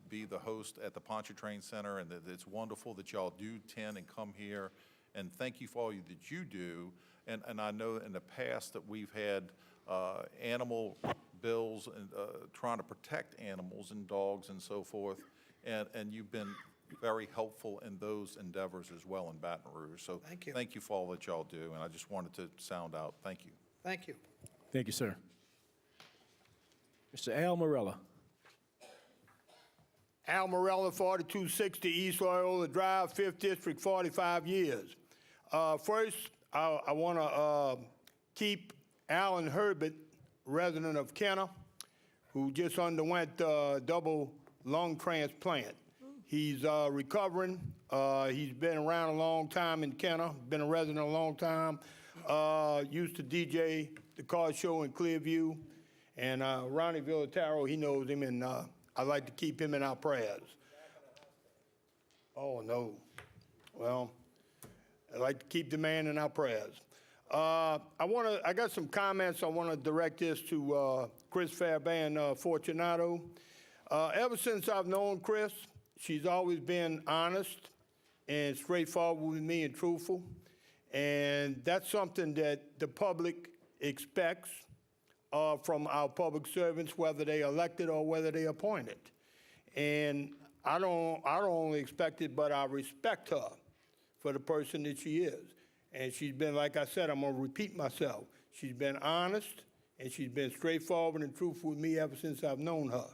be the host at the Pontchartrain Center, and it's wonderful that y'all do tend and come here. And thank you for all that you do. And I know in the past that we've had animal bills and trying to protect animals and dogs and so forth, and you've been very helpful in those endeavors as well in Baton Rouge. So Thank you. Thank you for all that y'all do, and I just wanted to sound out. Thank you. Thank you. Thank you, sir. Mr. Al Morella. Al Morella, 4260 East Loyola Drive, 5th District, 45 years. First, I want to keep Alan Herbert, resident of Kenner, who just underwent double lung transplant. He's recovering. He's been around a long time in Kenner, been a resident a long time. Used to DJ the car show in Clearview. And Ronnie Villataro, he knows him, and I'd like to keep him in our prayers. Oh, no. Well, I'd like to keep the man in our prayers. I got some comments. I want to direct this to Chris Fairbairn Fortunato. Ever since I've known Chris, she's always been honest and straightforward with me and truthful. And that's something that the public expects from our public servants, whether they elected or whether they appointed. And I don't only expect it, but I respect her for the person that she is. And she's been, like I said, I'm going to repeat myself. She's been honest, and she's been straightforward and truthful with me ever since I've known her.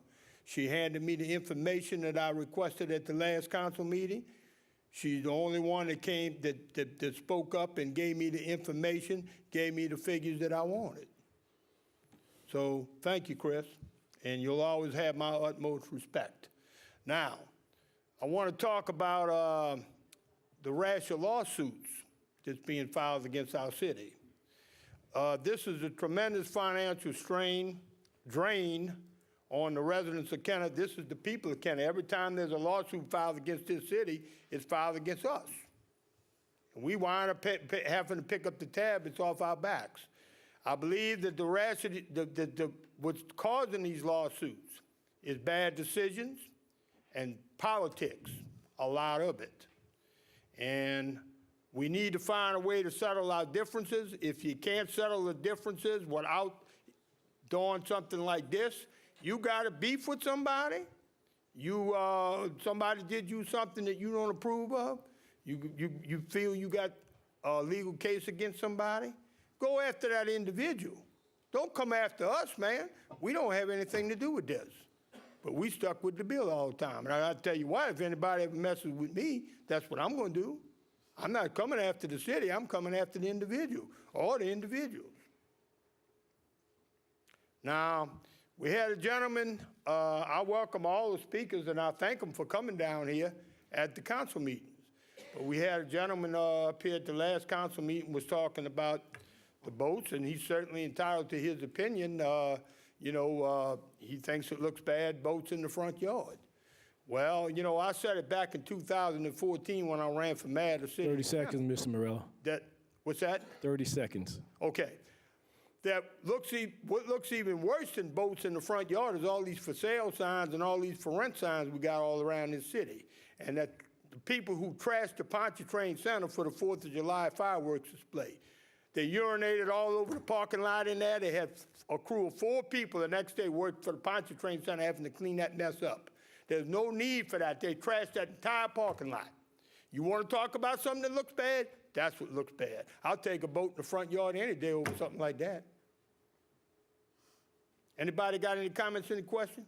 She handed me the information that I requested at the last council meeting. She's the only one that came, that spoke up and gave me the information, gave me the figures that I wanted. So thank you, Chris, and you'll always have my utmost respect. Now, I want to talk about the rash of lawsuits that's being filed against our city. This is a tremendous financial drain on the residents of Kenner. This is the people of Kenner. Every time there's a lawsuit filed against this city, it's filed against us. And we wind up having to pick up the tab. It's off our backs. I believe that the rash of what's causing these lawsuits is bad decisions and politics, a lot of it. And we need to find a way to settle our differences. If you can't settle the differences without doing something like this, you got a beef with somebody, somebody did you something that you don't approve of, you feel you got a legal case against somebody, go after that individual. Don't come after us, man. We don't have anything to do with this. But we stuck with the bill all the time. And I tell you what, if anybody ever messes with me, that's what I'm going to do. I'm not coming after the city. I'm coming after the individual, or the individuals. Now, we had a gentleman, I welcome all the speakers, and I thank them for coming down here at the council meetings. But we had a gentleman up here at the last council meeting was talking about the boats, and he's certainly entitled to his opinion. He thinks it looks bad, boats in the front yard. Well, I said it back in 2014 when I ran for mayor of the city. 30 seconds, Mr. Morello. What's that? 30 seconds. Okay. What looks even worse than boats in the front yard is all these for sale signs and all these for rent signs we got all around this city. And that the people who trashed the Pontchartrain Center for the 4th of July fireworks display. They urinated all over the parking lot in there. They had a crew of 4 people the next day worked for the Pontchartrain Center having to clean that mess up. There's no need for that. They trashed that entire parking lot. You want to talk about something that looks bad? That's what looks bad. I'll take a boat in the front yard any day over something like that. Anybody got any comments, any questions?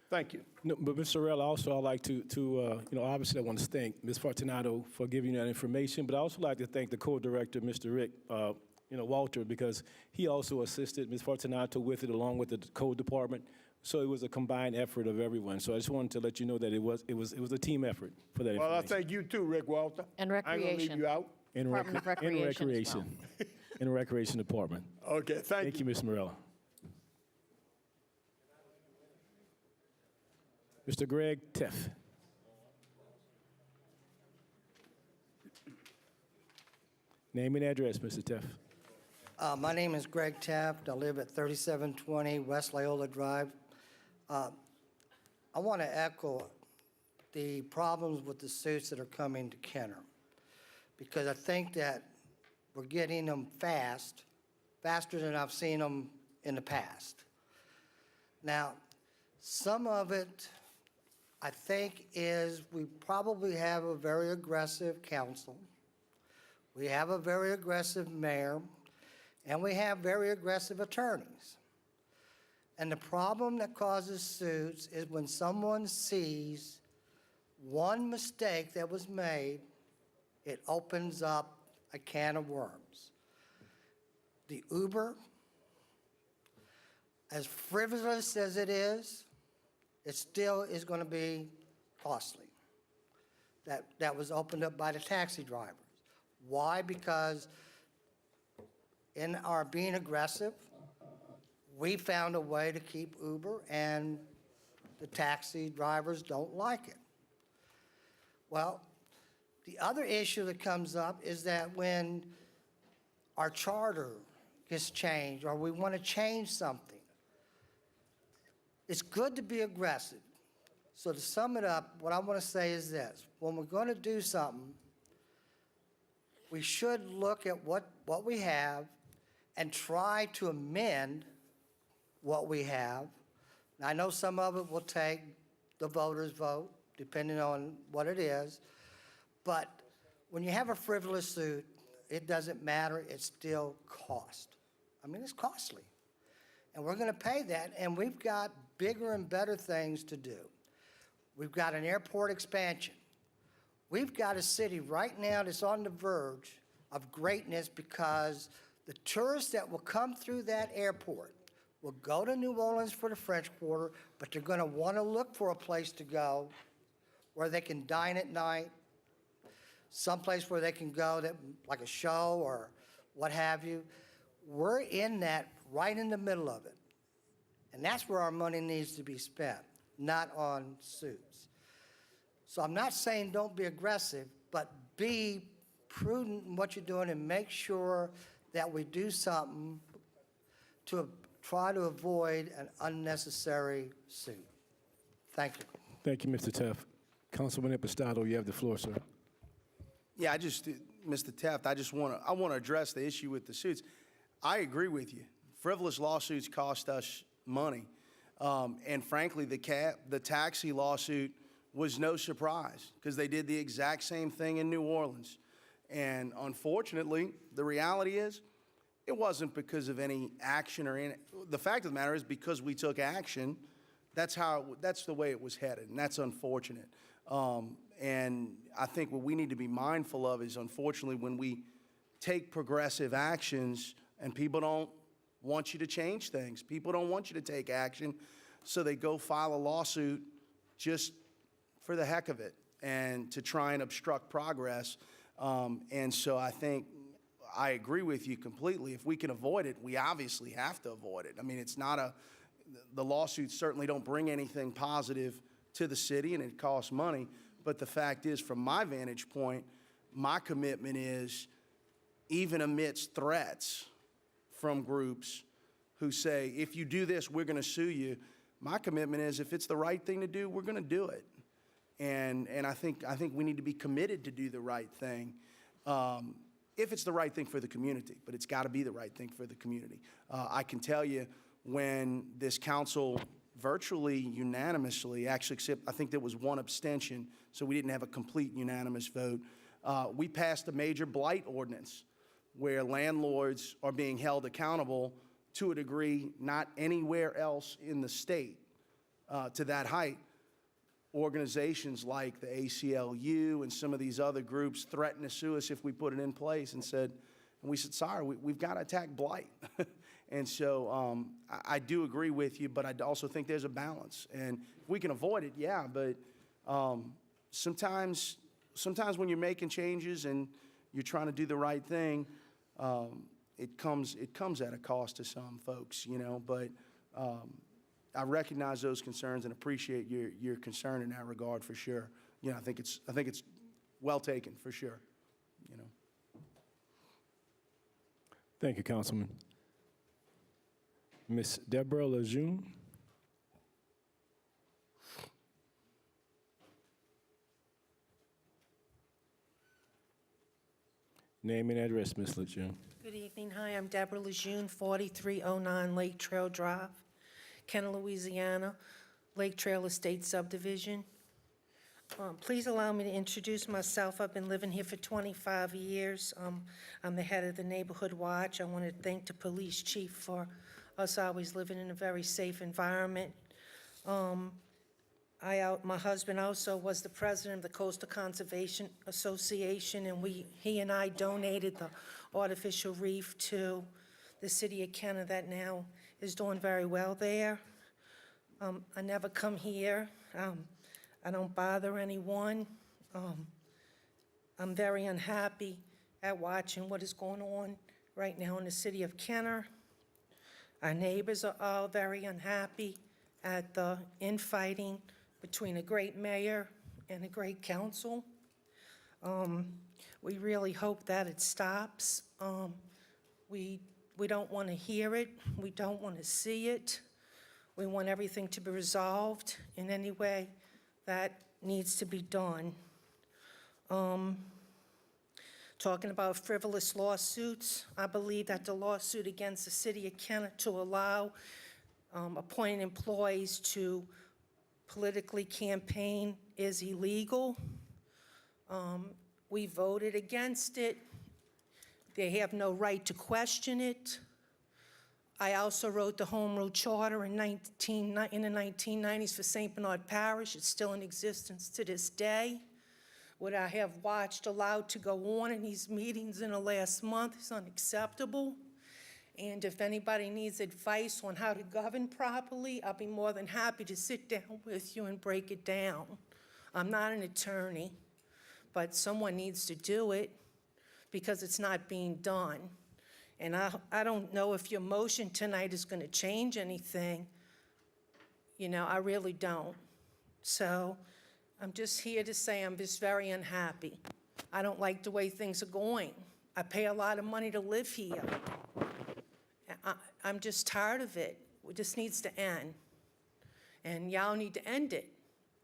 Thank you. No, but Mr. Morello, also I'd like to obviously I want to thank Ms. Fortunato for giving you that information, but I also like to thank the co-director, Mr. Rick, Walter, because he also assisted Ms. Fortunato with it along with the code department. So it was a combined effort of everyone. So I just wanted to let you know that it was a team effort for that Well, I information. thank you too, Rick Walter. And I ain't gonna leave recreation. you out. Department of Recreation as well. In the Recreation Department. Okay, Thank you, Mr. Morello. Mr. Greg Teff. Name and address, Mr. Teff. My name is Greg Taft. I live at 3720 West Loyola Drive. I want to echo the problems with the suits that are coming to Kenner, because I think that we're getting them faster than I've seen them in the past. Now, some of it, I think, is we probably have a very aggressive council. We have a very aggressive mayor, and we have very aggressive attorneys. And the problem that causes suits is when someone sees one mistake that was made, it opens up a can of worms. The Uber, as frivolous as it still is going to be costly. That was opened up by the taxi drivers. Why? Because in our being aggressive, we found a way to keep Uber, and the taxi drivers don't like it. Well, the other issue that comes up is that when our charter gets changed or we want to change something, it's good to be aggressive. So to sum it up, what I want to say is this. When we're going to do something, we should look at what we have and try to amend what we have. Now, I know some of it will take the voters' vote, depending on what it is. But when you have a frivolous suit, it doesn't matter. It still costs. I mean, it's costly. And we're going to pay that, and we've got bigger and better things to do. We've got an airport expansion. We've got a city right now that's on the verge of greatness because the tourists that will come through that airport will go to New Orleans for the French Quarter, but they're going to want to look for a place to go where they can dine at night, someplace where they can go, that, like a show or what have you. We're in that, right in the middle of it. And that's where our money needs to be spent, not on suits. So I'm not saying don't be aggressive, but be prudent in what you're doing and make sure that we do something to try to avoid an unnecessary suit. Thank you. Thank you, Mr. Teff. Councilman Impastato, you have the floor, sir. Yeah, Mr. Taft, I want to address the issue with the suits. I agree with you. Frivolous lawsuits cost us money. And frankly, the taxi lawsuit was no surprise because they did the exact same thing in New Orleans. And unfortunately, the reality is It wasn't because of any action or any, the fact of the matter is because we took action, that's the way it was headed, and that's unfortunate. And I think what we need to be mindful of is, unfortunately, when we take progressive actions and people don't want you to change things, people don't want you to take action, so they go file a lawsuit just for the heck of it and to try and obstruct progress. And so I think I agree with you completely. If we can avoid it, we obviously have to avoid it. I mean, it's not the lawsuits certainly don't bring anything positive to the city, and it costs money. But the fact is, from my vantage point, my commitment is, even amidst threats from groups who say, if you do this, we're going to sue you, my commitment is, if it's the right thing to do, we're going to do it. And I think we need to be committed to do the right thing, if it's the right thing for the community. But it's got to be the right thing for the community. I can tell you, when this council virtually unanimously, actually, except I think there was one abstention, so we didn't have a complete unanimous vote, we passed a major blight ordinance where landlords are being held accountable to a degree not anywhere else in the state to that height. Organizations like the ACLU and some of these other groups threatened to sue us if we put it in place, and we said, sorry, we've got to attack blight. And so I do agree with you, but I also think there's a balance. And if we can avoid it, yeah, but sometimes when you're making changes and you're trying to do the right thing, it comes at a cost to some folks, you know. But I recognize those concerns and appreciate your concern in that regard for sure. You know, I think it's well taken for sure. You know. Thank you, Councilman. Ms. Deborah Lejeune. Name and address, Ms. Lejeune. Good evening. Hi, I'm Deborah Lejeune, 4309 Lake Trail Drive, Kenner, Louisiana, Lake Trail Estate Subdivision. Please allow me to introduce myself. I've been living here for 25 years. I'm the head of the Neighborhood Watch. I want to thank the police chief for us always living in a very safe environment. My husband also was the president of the Coastal Conservation Association, and he and I donated the artificial reef to the city of Kenner that now is doing very well there. I never come here. I don't bother anyone. I'm very unhappy at watching what is going on right now in the city of Kenner. Our neighbors are all very unhappy at the infighting between a great mayor and a great council. We really hope that it stops. We don't want to hear it. We don't want to see it. We want everything to be resolved in any way that needs to be done. Talking about frivolous lawsuits, I believe that the lawsuit against the city of Kenner to allow appointed employees to politically campaign is illegal. We voted against it. They have no right to question it. I also wrote the Home Rule Charter in the 1990s for St. Bernard Parish. It's still in existence to this day. What I have watched allowed to go on in these meetings in the last month is unacceptable. And if anybody needs advice on how to govern properly, I'll be more than happy to sit down with you and break it down. I'm not an attorney, but someone needs to do it because it's not being done. And I don't know if your motion tonight is going to change anything. You know, I really don't. So I'm just here to say I'm just very unhappy. I don't like the way things are going. I pay a lot of money to live here. I'm just tired of it. It just needs to end. And y'all need to end it.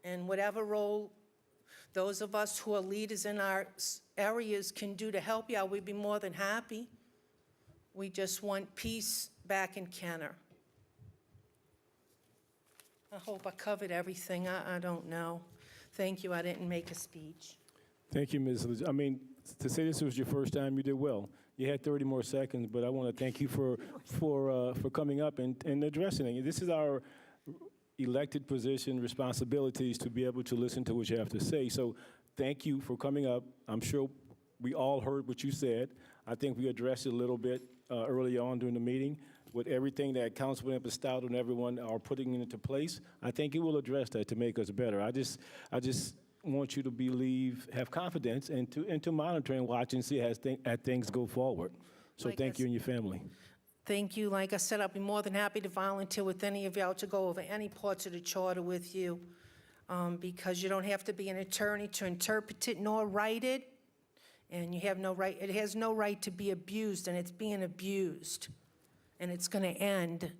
And whatever role those of us who are leaders in our areas can do to help y'all, we'd be more than happy. We just want peace back in Kenner. I hope I covered everything. I don't know. Thank you. I didn't make a speech. Thank you, Ms. I mean, to say this was your first time, you did well. You had 30 more seconds, but I want to thank you for coming up and addressing it. This is our elected position, responsibilities to be able to listen to what you have to say. So thank you for coming up. I'm sure we all heard what you said. I think we addressed it a little bit early on during the meeting. With everything that Councilman Epistado and everyone are putting into place, I think it will address that to make us better. I just want you to have confidence and to monitor and watch and see as things go forward. So thank you and your family. Thank you. Like I said, I'll be more than happy to volunteer with any of y'all to go over any parts of the charter with you, because you don't have to be an attorney to interpret it nor write it, and you have no right. It has no right to be abused, and it's being abused, and it's going to end.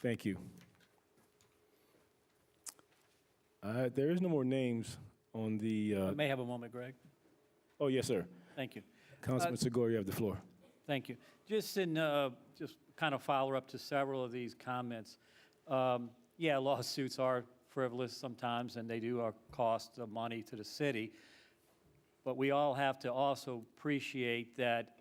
Thank you. There is no more names on the. I may have a moment, Greg. Oh yes, sir. Thank you. Councilman Segura, you have the floor. Thank you. Just kind of follow up to several of these comments. Yeah, lawsuits are frivolous sometimes, and they do cost money to the city. But we all have to also appreciate that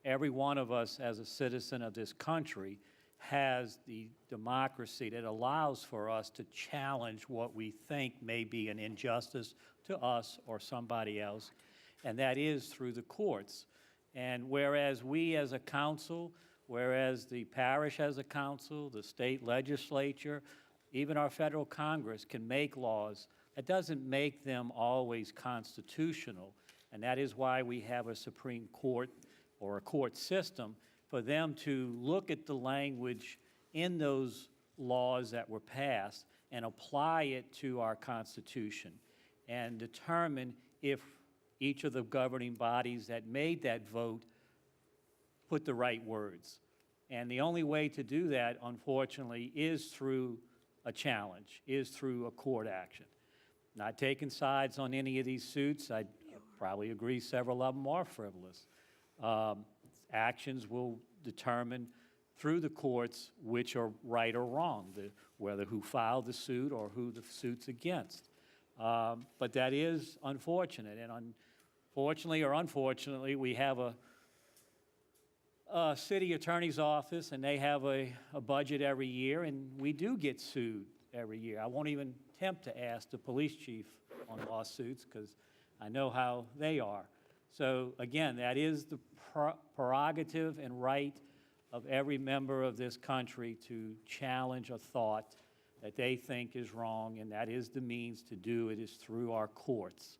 every one of us as a citizen of this country has the democracy that allows for us to challenge what we think may be an injustice to us or somebody else, and that is through the courts. And whereas we as a council, whereas the parish as a council, the state legislature, even our federal Congress can make laws, that doesn't make them always constitutional. And that is why we have a Supreme Court or a court system for them to look at the language in those laws that were passed and apply it to our Constitution and determine if each of the governing bodies that made that vote put the right words. And the only way to do that, unfortunately, is through a challenge, is through a court action. Not taking sides on any of these suits, I probably agree several of them are frivolous. Actions will determine through the courts which are right or wrong, whether who filed the suit or who the suit's against. But that is unfortunate, and fortunately or unfortunately, we have a city attorney's office, and they have a budget every year, and we do get sued every year. I won't even attempt to ask the police chief on lawsuits because I know how they are. So again, that is the prerogative and right of every member of this country to challenge a thought that they think is wrong, and that is the means to do it is through our courts.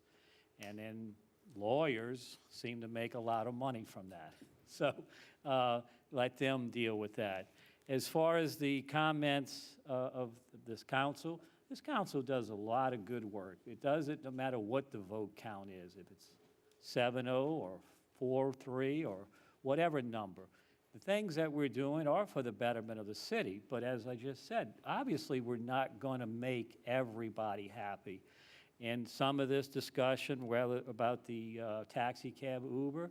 And then lawyers seem to make a lot of money from that. So let them deal with that. As far as the comments of this council does a lot of good work. It does it no matter what the vote count is, if it's 7-0 or 4-3 or whatever number. The things that we're doing are for the betterment of the city, but as I just said, obviously we're not going to make everybody happy. In some of this discussion about the taxi cab Uber,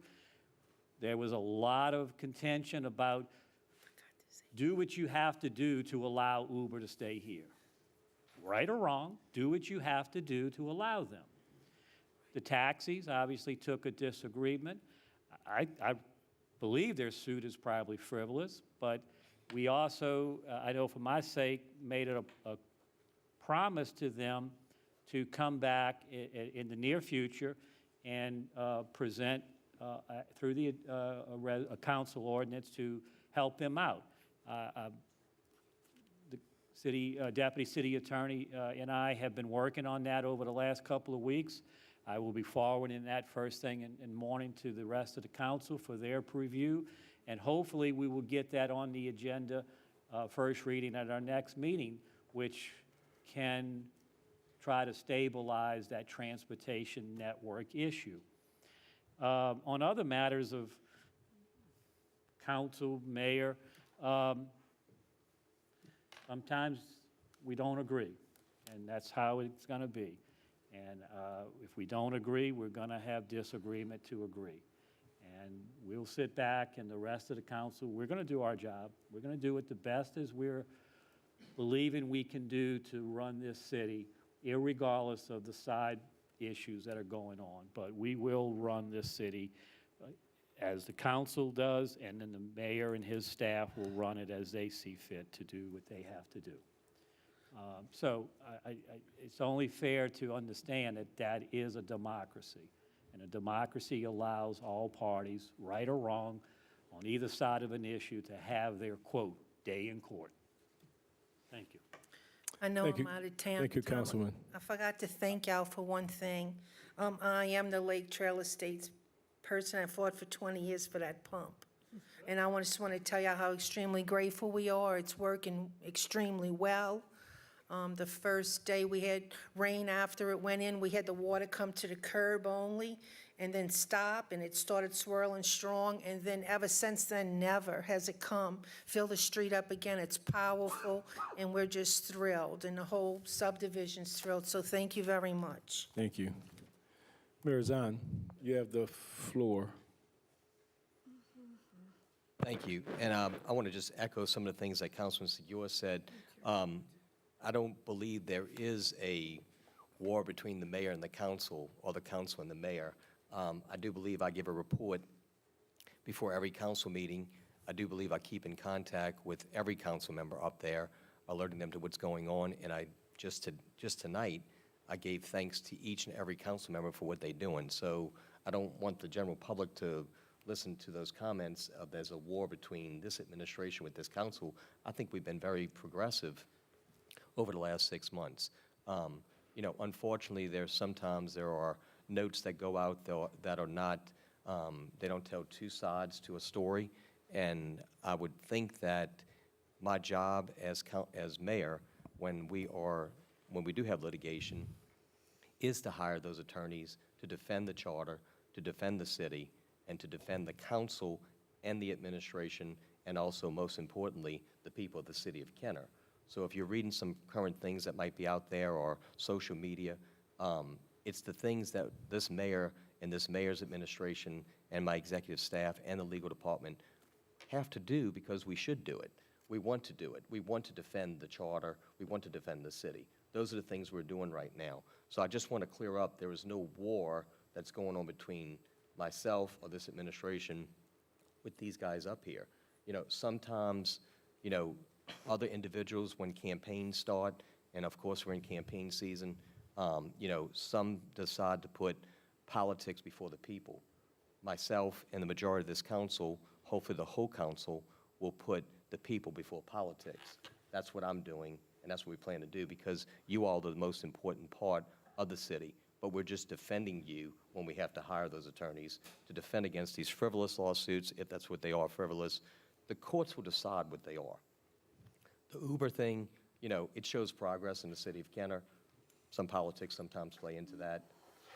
there was a lot of contention about do what you have to do to allow Uber to stay here. Right or wrong, do what you have to do to allow them. The taxis obviously took a disagreement. I believe their suit is probably frivolous, but we also, I know for my sake, made it a promise to them to come back in the near future and present through a council ordinance to help them out. The deputy city attorney and I have been working on that over the last couple of weeks. I will be forwarding that first thing in morning to the rest of the council for their preview, and hopefully we will get that on the agenda first reading at our next meeting, which can try to stabilize that transportation network issue. On other matters of council, mayor, sometimes we don't agree, and that's how it's going to be. And if we don't agree, we're going to have disagreement to agree. And we'll sit back, and the rest of the council, we're going to do our job. We're going to do it the best as we're believing we can do to run this city, irregardless of the side issues that are going on. But we will run this city as the council does, and then the mayor and his staff will run it as they see fit to do what they have to do. So it's only fair to understand that that is a democracy. And a democracy allows all parties, right or wrong, on either side of an issue to have their, quote, day in court. Thank you. I know Thank I'm you. out of town. Thank you, Councilman. I forgot to thank y'all for one thing. I am the Lake Trail Estates person. I fought for 20 years for that pump. And I just want to tell y'all how extremely grateful we are. It's working extremely well. The first day we had rain after it went in, we had the water come to the curb only and then stop, and it started swirling strong. And then ever since then, never has it come. Fill the street up again. It's powerful, and we're just thrilled, and the whole subdivision's thrilled. So thank you very much. Thank you. Mayor Zahn, you have the floor. Thank you. And I want to just echo some of the things that Councilman Segura said. I don't believe there is a war between the mayor and the council, or the council and the mayor. I do believe I give a report before every council meeting. I do believe I keep in contact with every council member up there, alerting them to what's going on. And I just tonight, I gave thanks to each and every council member for what they're doing. So I don't want the general public to listen to those comments of there's a war between this administration with this council. I think we've been very progressive over the last 6 months. You know, unfortunately, sometimes there are notes that go out that are not, they don't tell two sides to a story. And I would think that my job as mayor, when we do have litigation, is to hire those attorneys to defend the charter, to defend the city, and to defend the council and the administration, and also, most importantly, the people of the city of Kenner. So if you're reading some current things that might be out there or social media, it's the things that this mayor and this mayor's administration and my executive staff and the legal department have to do because we should do it. We want to do it. We want to defend the charter. We want to defend the city. Those are the things we're doing right now. So I just want to clear up, there is no war that's going on between myself or this administration with these guys up here. You know, sometimes, you know, other individuals, when campaigns start, and of course we're in campaign season, you know, some decide to put politics before the people. Myself and the majority of this council, hopefully the whole council, will put the people before politics. That's what I'm doing, and that's what we plan to do, because you all are the most important part of the city. But we're just defending you when we have to hire those attorneys to defend against these frivolous lawsuits, if that's what they are, frivolous. The courts will decide what they are. The Uber thing, you know, it shows progress in the city of Kenner. Some politics sometimes play into that.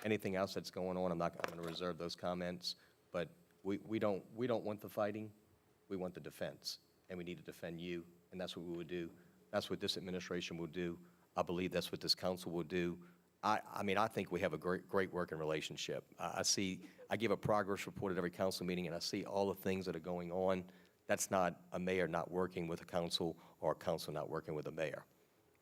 Anything else that's going on, I'm going to reserve those comments. But we don't want the fighting. We want the defense, and we need to defend you, and that's what we would do. That's what this administration will do. I believe that's what this council will do. I mean, I think we have a great working relationship. I give a progress report at every council meeting, and I see all the things that are going on. That's not a mayor not working with a council or a council not working with a mayor.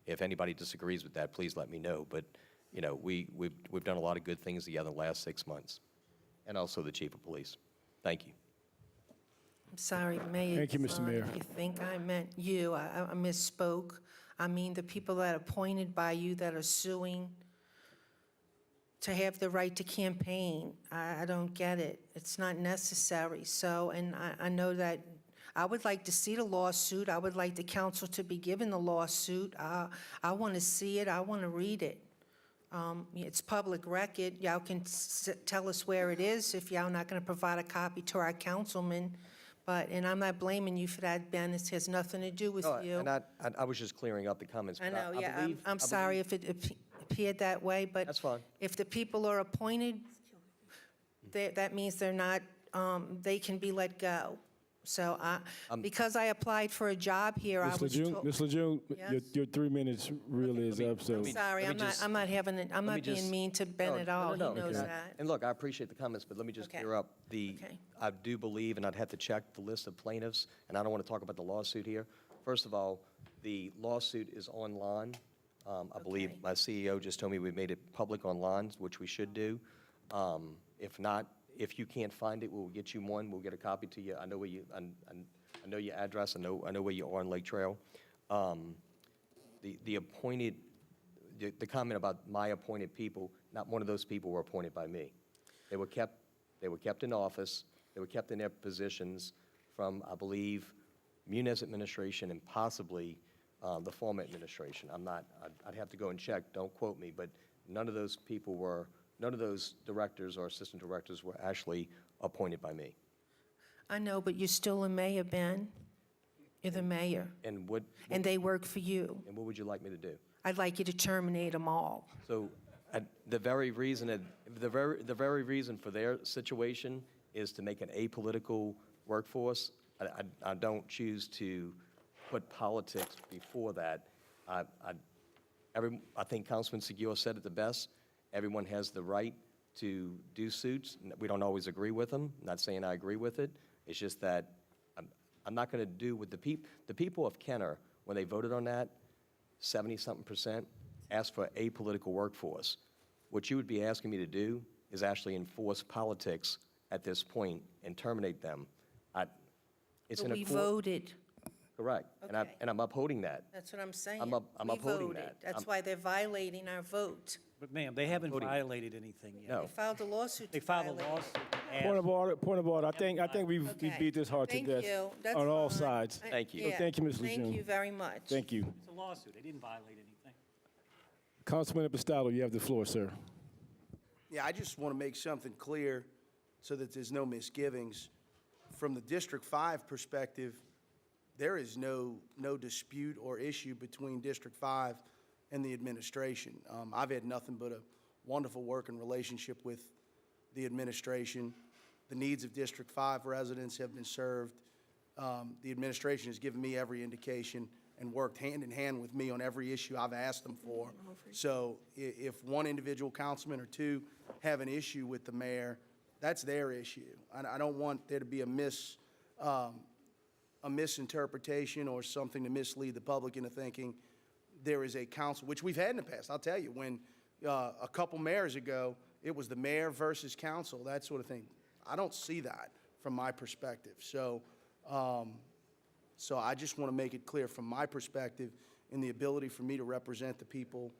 If anybody disagrees with that, please let me know. But, you know, we've done a lot of good things together in the last 6 months, and also the chief of police. Thank you. I'm sorry, Mayor. Thank you, Mr. Mayor. If you think I meant you, I misspoke. I mean the people that are appointed by you that are suing to have the right to campaign. I don't get it. It's not necessary. So, and I know that I would like to see the lawsuit. I would like the council to be given the lawsuit. I want to see it. I want to read it. It's public record. Y'all can tell us where it is if y'all not going to provide a copy to our councilman. And I'm not blaming you for that, Ben. It has nothing to do with you. And I was just clearing up the comments. I but know, yeah. I'm sorry if it appeared that way, but. That's fine. If the people are appointed, that means they're not, they can be let go. So because I applied for a job here, I Ms. was Lejeune, told. Ms. Lejeune, Yes? your 3 minutes really is up, so. Sorry, I'm not being mean to Ben at all. He knows that. And look, I appreciate the comments, but let me just Okay. clear up. Okay. I do believe, and I'd have to check the list of plaintiffs, and I don't want to talk about the lawsuit here. First of all, the lawsuit is online. I believe Okay. my CEO just told me we made it public online, which we should do. If not, If you can't find it, we'll get you one. We'll get a copy to you. I know where you, I know your address. I know where you are on Lake Trail. The appointed, the comment about my appointed people, not one of those people were appointed by me. They were kept in office. They were kept in their positions from, I believe, Muniz administration and possibly the former administration. I'd have to go and check. Don't quote me, but none of those directors or assistant directors were actually appointed by me. I know, but you're still a mayor, Ben. You're the mayor, And and they work for you. and what would you like me to do? I'd like you to terminate them all. So the very reason for their situation is to make an apolitical workforce. I don't choose to put politics before that. I think Councilman Seguin said it the best. Everyone has the right to do suits. We don't always agree with them. I'm not saying I agree with it. It's just that I'm not going to do with the people of Kenner, when they voted on that, 70-something% asked for a political workforce. What you would be asking me to do is actually enforce politics at this point and terminate them. It's But in we accord- voted. Correct. Okay. And I'm upholding that. That's what I'm saying. I'm We upholding voted. that. That's I'm- why they're violating our vote. But ma'am, they haven't Voting. violated anything yet. No. They filed a lawsuit They to filed a violate. lawsuit. Point of order, point of order. I think we Okay. beat this hard to Thank death you. That's on all fine. sides. Thank you. So thank you, Ms. Thank Lejeune. you very much. Thank you. It's a lawsuit. They didn't violate anything. Councilman Epistado, you have the floor, sir. Yeah, I just want to make something clear so that there's no misgivings. From the District 5 perspective, there is no dispute or issue between District 5 and the administration. I've had nothing but a wonderful working relationship with the administration. The needs of District 5 residents have been served. The administration has given me every indication and worked hand in hand with me on every issue I've asked them for. So if one individual councilman or two have an issue with the mayor, that's their issue. I don't want there to be a misinterpretation or something to mislead the public into thinking there is a council, which we've had in the past. I'll tell you, when a couple mayors ago, it was the mayor versus council, that sort of thing. I don't see that from my perspective. So I just want to make it clear from my perspective, in the ability for me to represent the people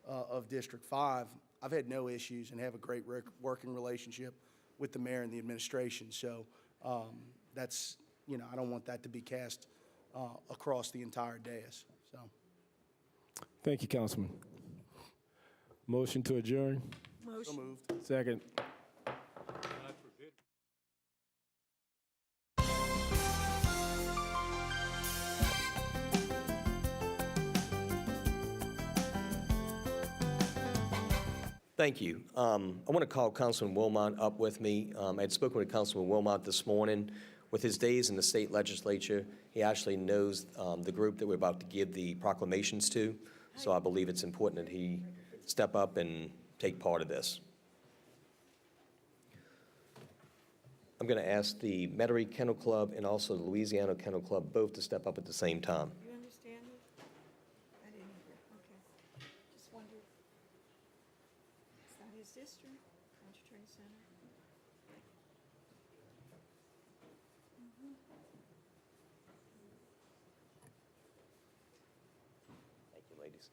of District 5, I've had no issues and have a great working relationship with the mayor and the administration. So that's, I don't want that to be cast across the entire dais. So. Thank you, Councilman. Motion to adjourn? So moved. Second. Thank you. I want to call Councilman Wilmot up with me. I had spoken with Councilman Wilmot this morning. With his days in the state legislature, he actually knows the group that we're about to give the proclamations to. So I believe it's important that he step up and take part of this. I'm going to ask the Metairie Kennel Club and also the Louisiana Kennel Club both to step up at the same time. You understand it? I didn't hear. Okay. Just wondered. It's not his district, Country Training Center. Thank you, ladies.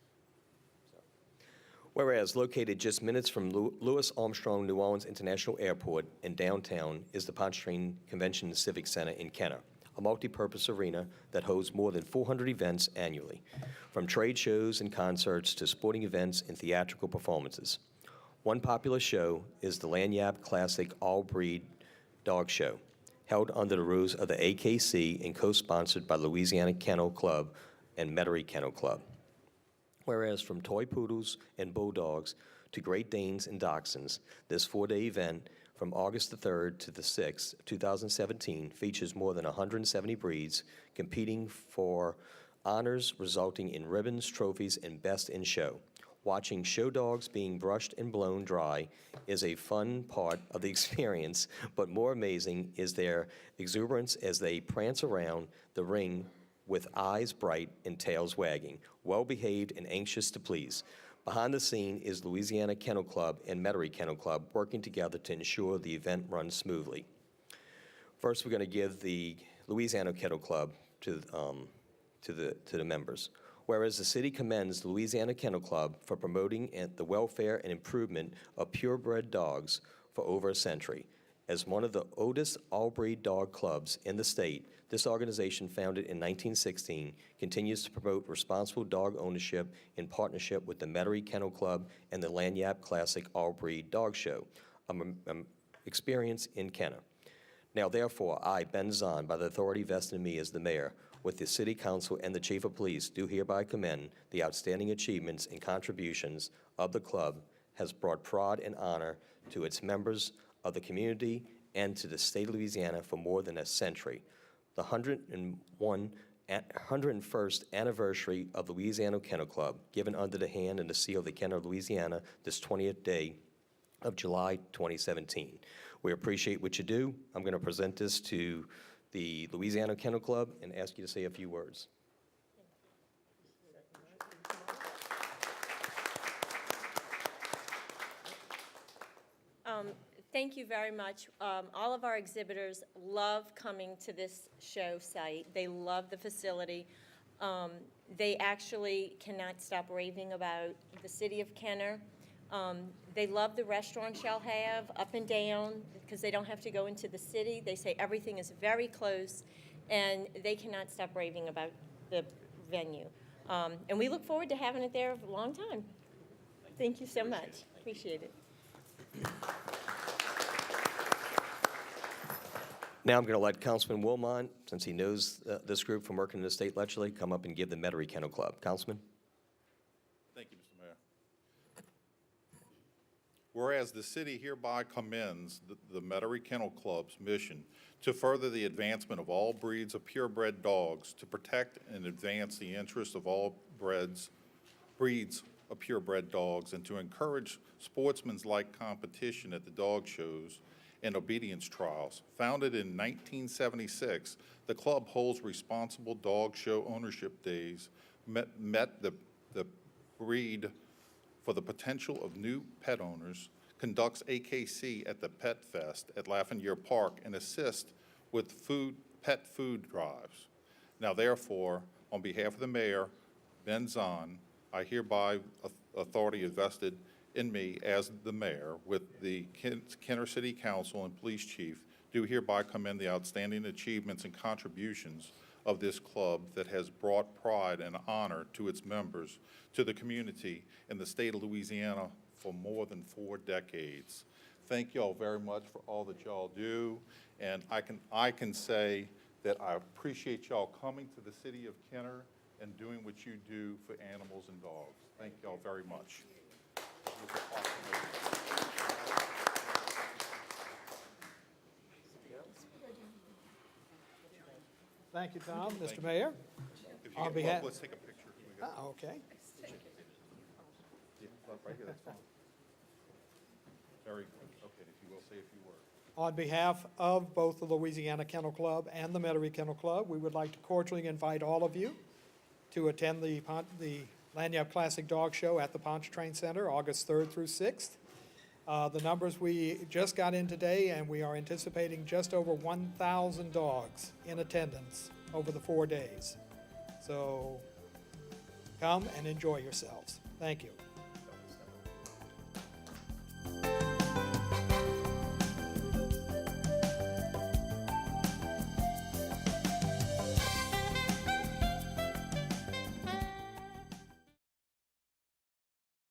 Whereas located just minutes from Louis Armstrong New Orleans International Airport in downtown is the Pontchartrain Convention and Civic Center in Kenner, a multi-purpose arena that holds more than 400 events annually, from trade shows and concerts to sporting events and theatrical performances. One popular show is the Lanyap Classic All-Breed Dog Show, held under the rules of the AKC and co-sponsored by Louisiana Kennel Club and Metairie Kennel Club. Whereas from toy poodles and bulldogs to Great Danes and Dachshunds, this four-day event from August the 3rd to the 6th, 2017, features more than 170 breeds competing for honors resulting in ribbons, trophies, and best in show. Watching show dogs being brushed and blown dry is a fun part of the experience, but more amazing is their exuberance as they prance around the ring with eyes bright and tails wagging, well-behaved and anxious to please. Behind the scene is Louisiana Kennel Club and Metairie Kennel Club working together to ensure the event runs smoothly. First, we're going to give the Louisiana Kennel Club to the members. Whereas the city commends the Louisiana Kennel Club for promoting the welfare and improvement of purebred dogs for over a century. As one of the oldest all-breed dog clubs in the state, this organization, founded in 1916, continues to promote responsible dog ownership in partnership with the Metairie Kennel Club and the Lagniappe Classic All-Breed Dog Show, experience in Kenner. Now, therefore, I, Ben Zahn, by the authority vested in me as the mayor, with the city council and the chief of police, do hereby commend the outstanding achievements and contributions of the club has brought pride and honor to its members of the community and to the state of Louisiana for more than a century. The 101st anniversary of Louisiana Kennel Club, given under the hand and the seal of the Kenner of Louisiana this 20th day of July 2017. We appreciate what you do. I'm going to present this to the Louisiana Kennel Club and ask you to say a few words. Thank you very much. All of our exhibitors love coming to this show site. They love the facility. They actually cannot stop raving about the city of Kenner. They love the restaurant shall have up and down because they don't have to go into the city. They say everything is very close, and they cannot stop raving about the venue. And we look forward to having it there for a long time. Thank you so much. Appreciate it. Now I'm going to let Councilman Wilmot, since he knows this group from working in the state legislature, come up and give the Metairie Kennel Club. Councilman? Thank you, Mr. Mayor. Whereas the city hereby commends the Metairie Kennel Club's mission to further the advancement of all breeds of purebred dogs, to protect and advance the interests of all breeds of purebred dogs, and to encourage sportsmanlike competition at the dog shows and obedience trials. Founded in 1976, the club holds responsible dog show ownership days, met the breed for the potential of new pet owners, conducts AKC at the Pet Fest at Lafayette Park, and assists with pet food drives. Now therefore, on behalf of the mayor, Ben Zahn, I hereby authority invested in me as the mayor with the Kenner City Council and Police Chief, do hereby commend the outstanding achievements and contributions of this club that has brought pride and honor to its members, to the community, and the state of Louisiana for more than 4 decades. Thank y'all very much for all that y'all do, and I can say that I appreciate y'all coming to the city of Kenner and doing what you do for animals and dogs. Thank y'all very much. Thank you, Tom. Mr. Mayor? On behalf. Let's take a picture. Okay. Yeah, right here, that's fine. Very good. Okay, if you will say a few words. On behalf of both the Louisiana Kennel Club and the Metairie Kennel Club, we would like to cordially invite all of you to attend the Lagniappe Classic Dog Show at the Pontchartrain Center, August 3rd through 6th. The numbers we just got in today, and we are anticipating just over 1,000 dogs in attendance over the 4 days. So come and enjoy yourselves. Thank you.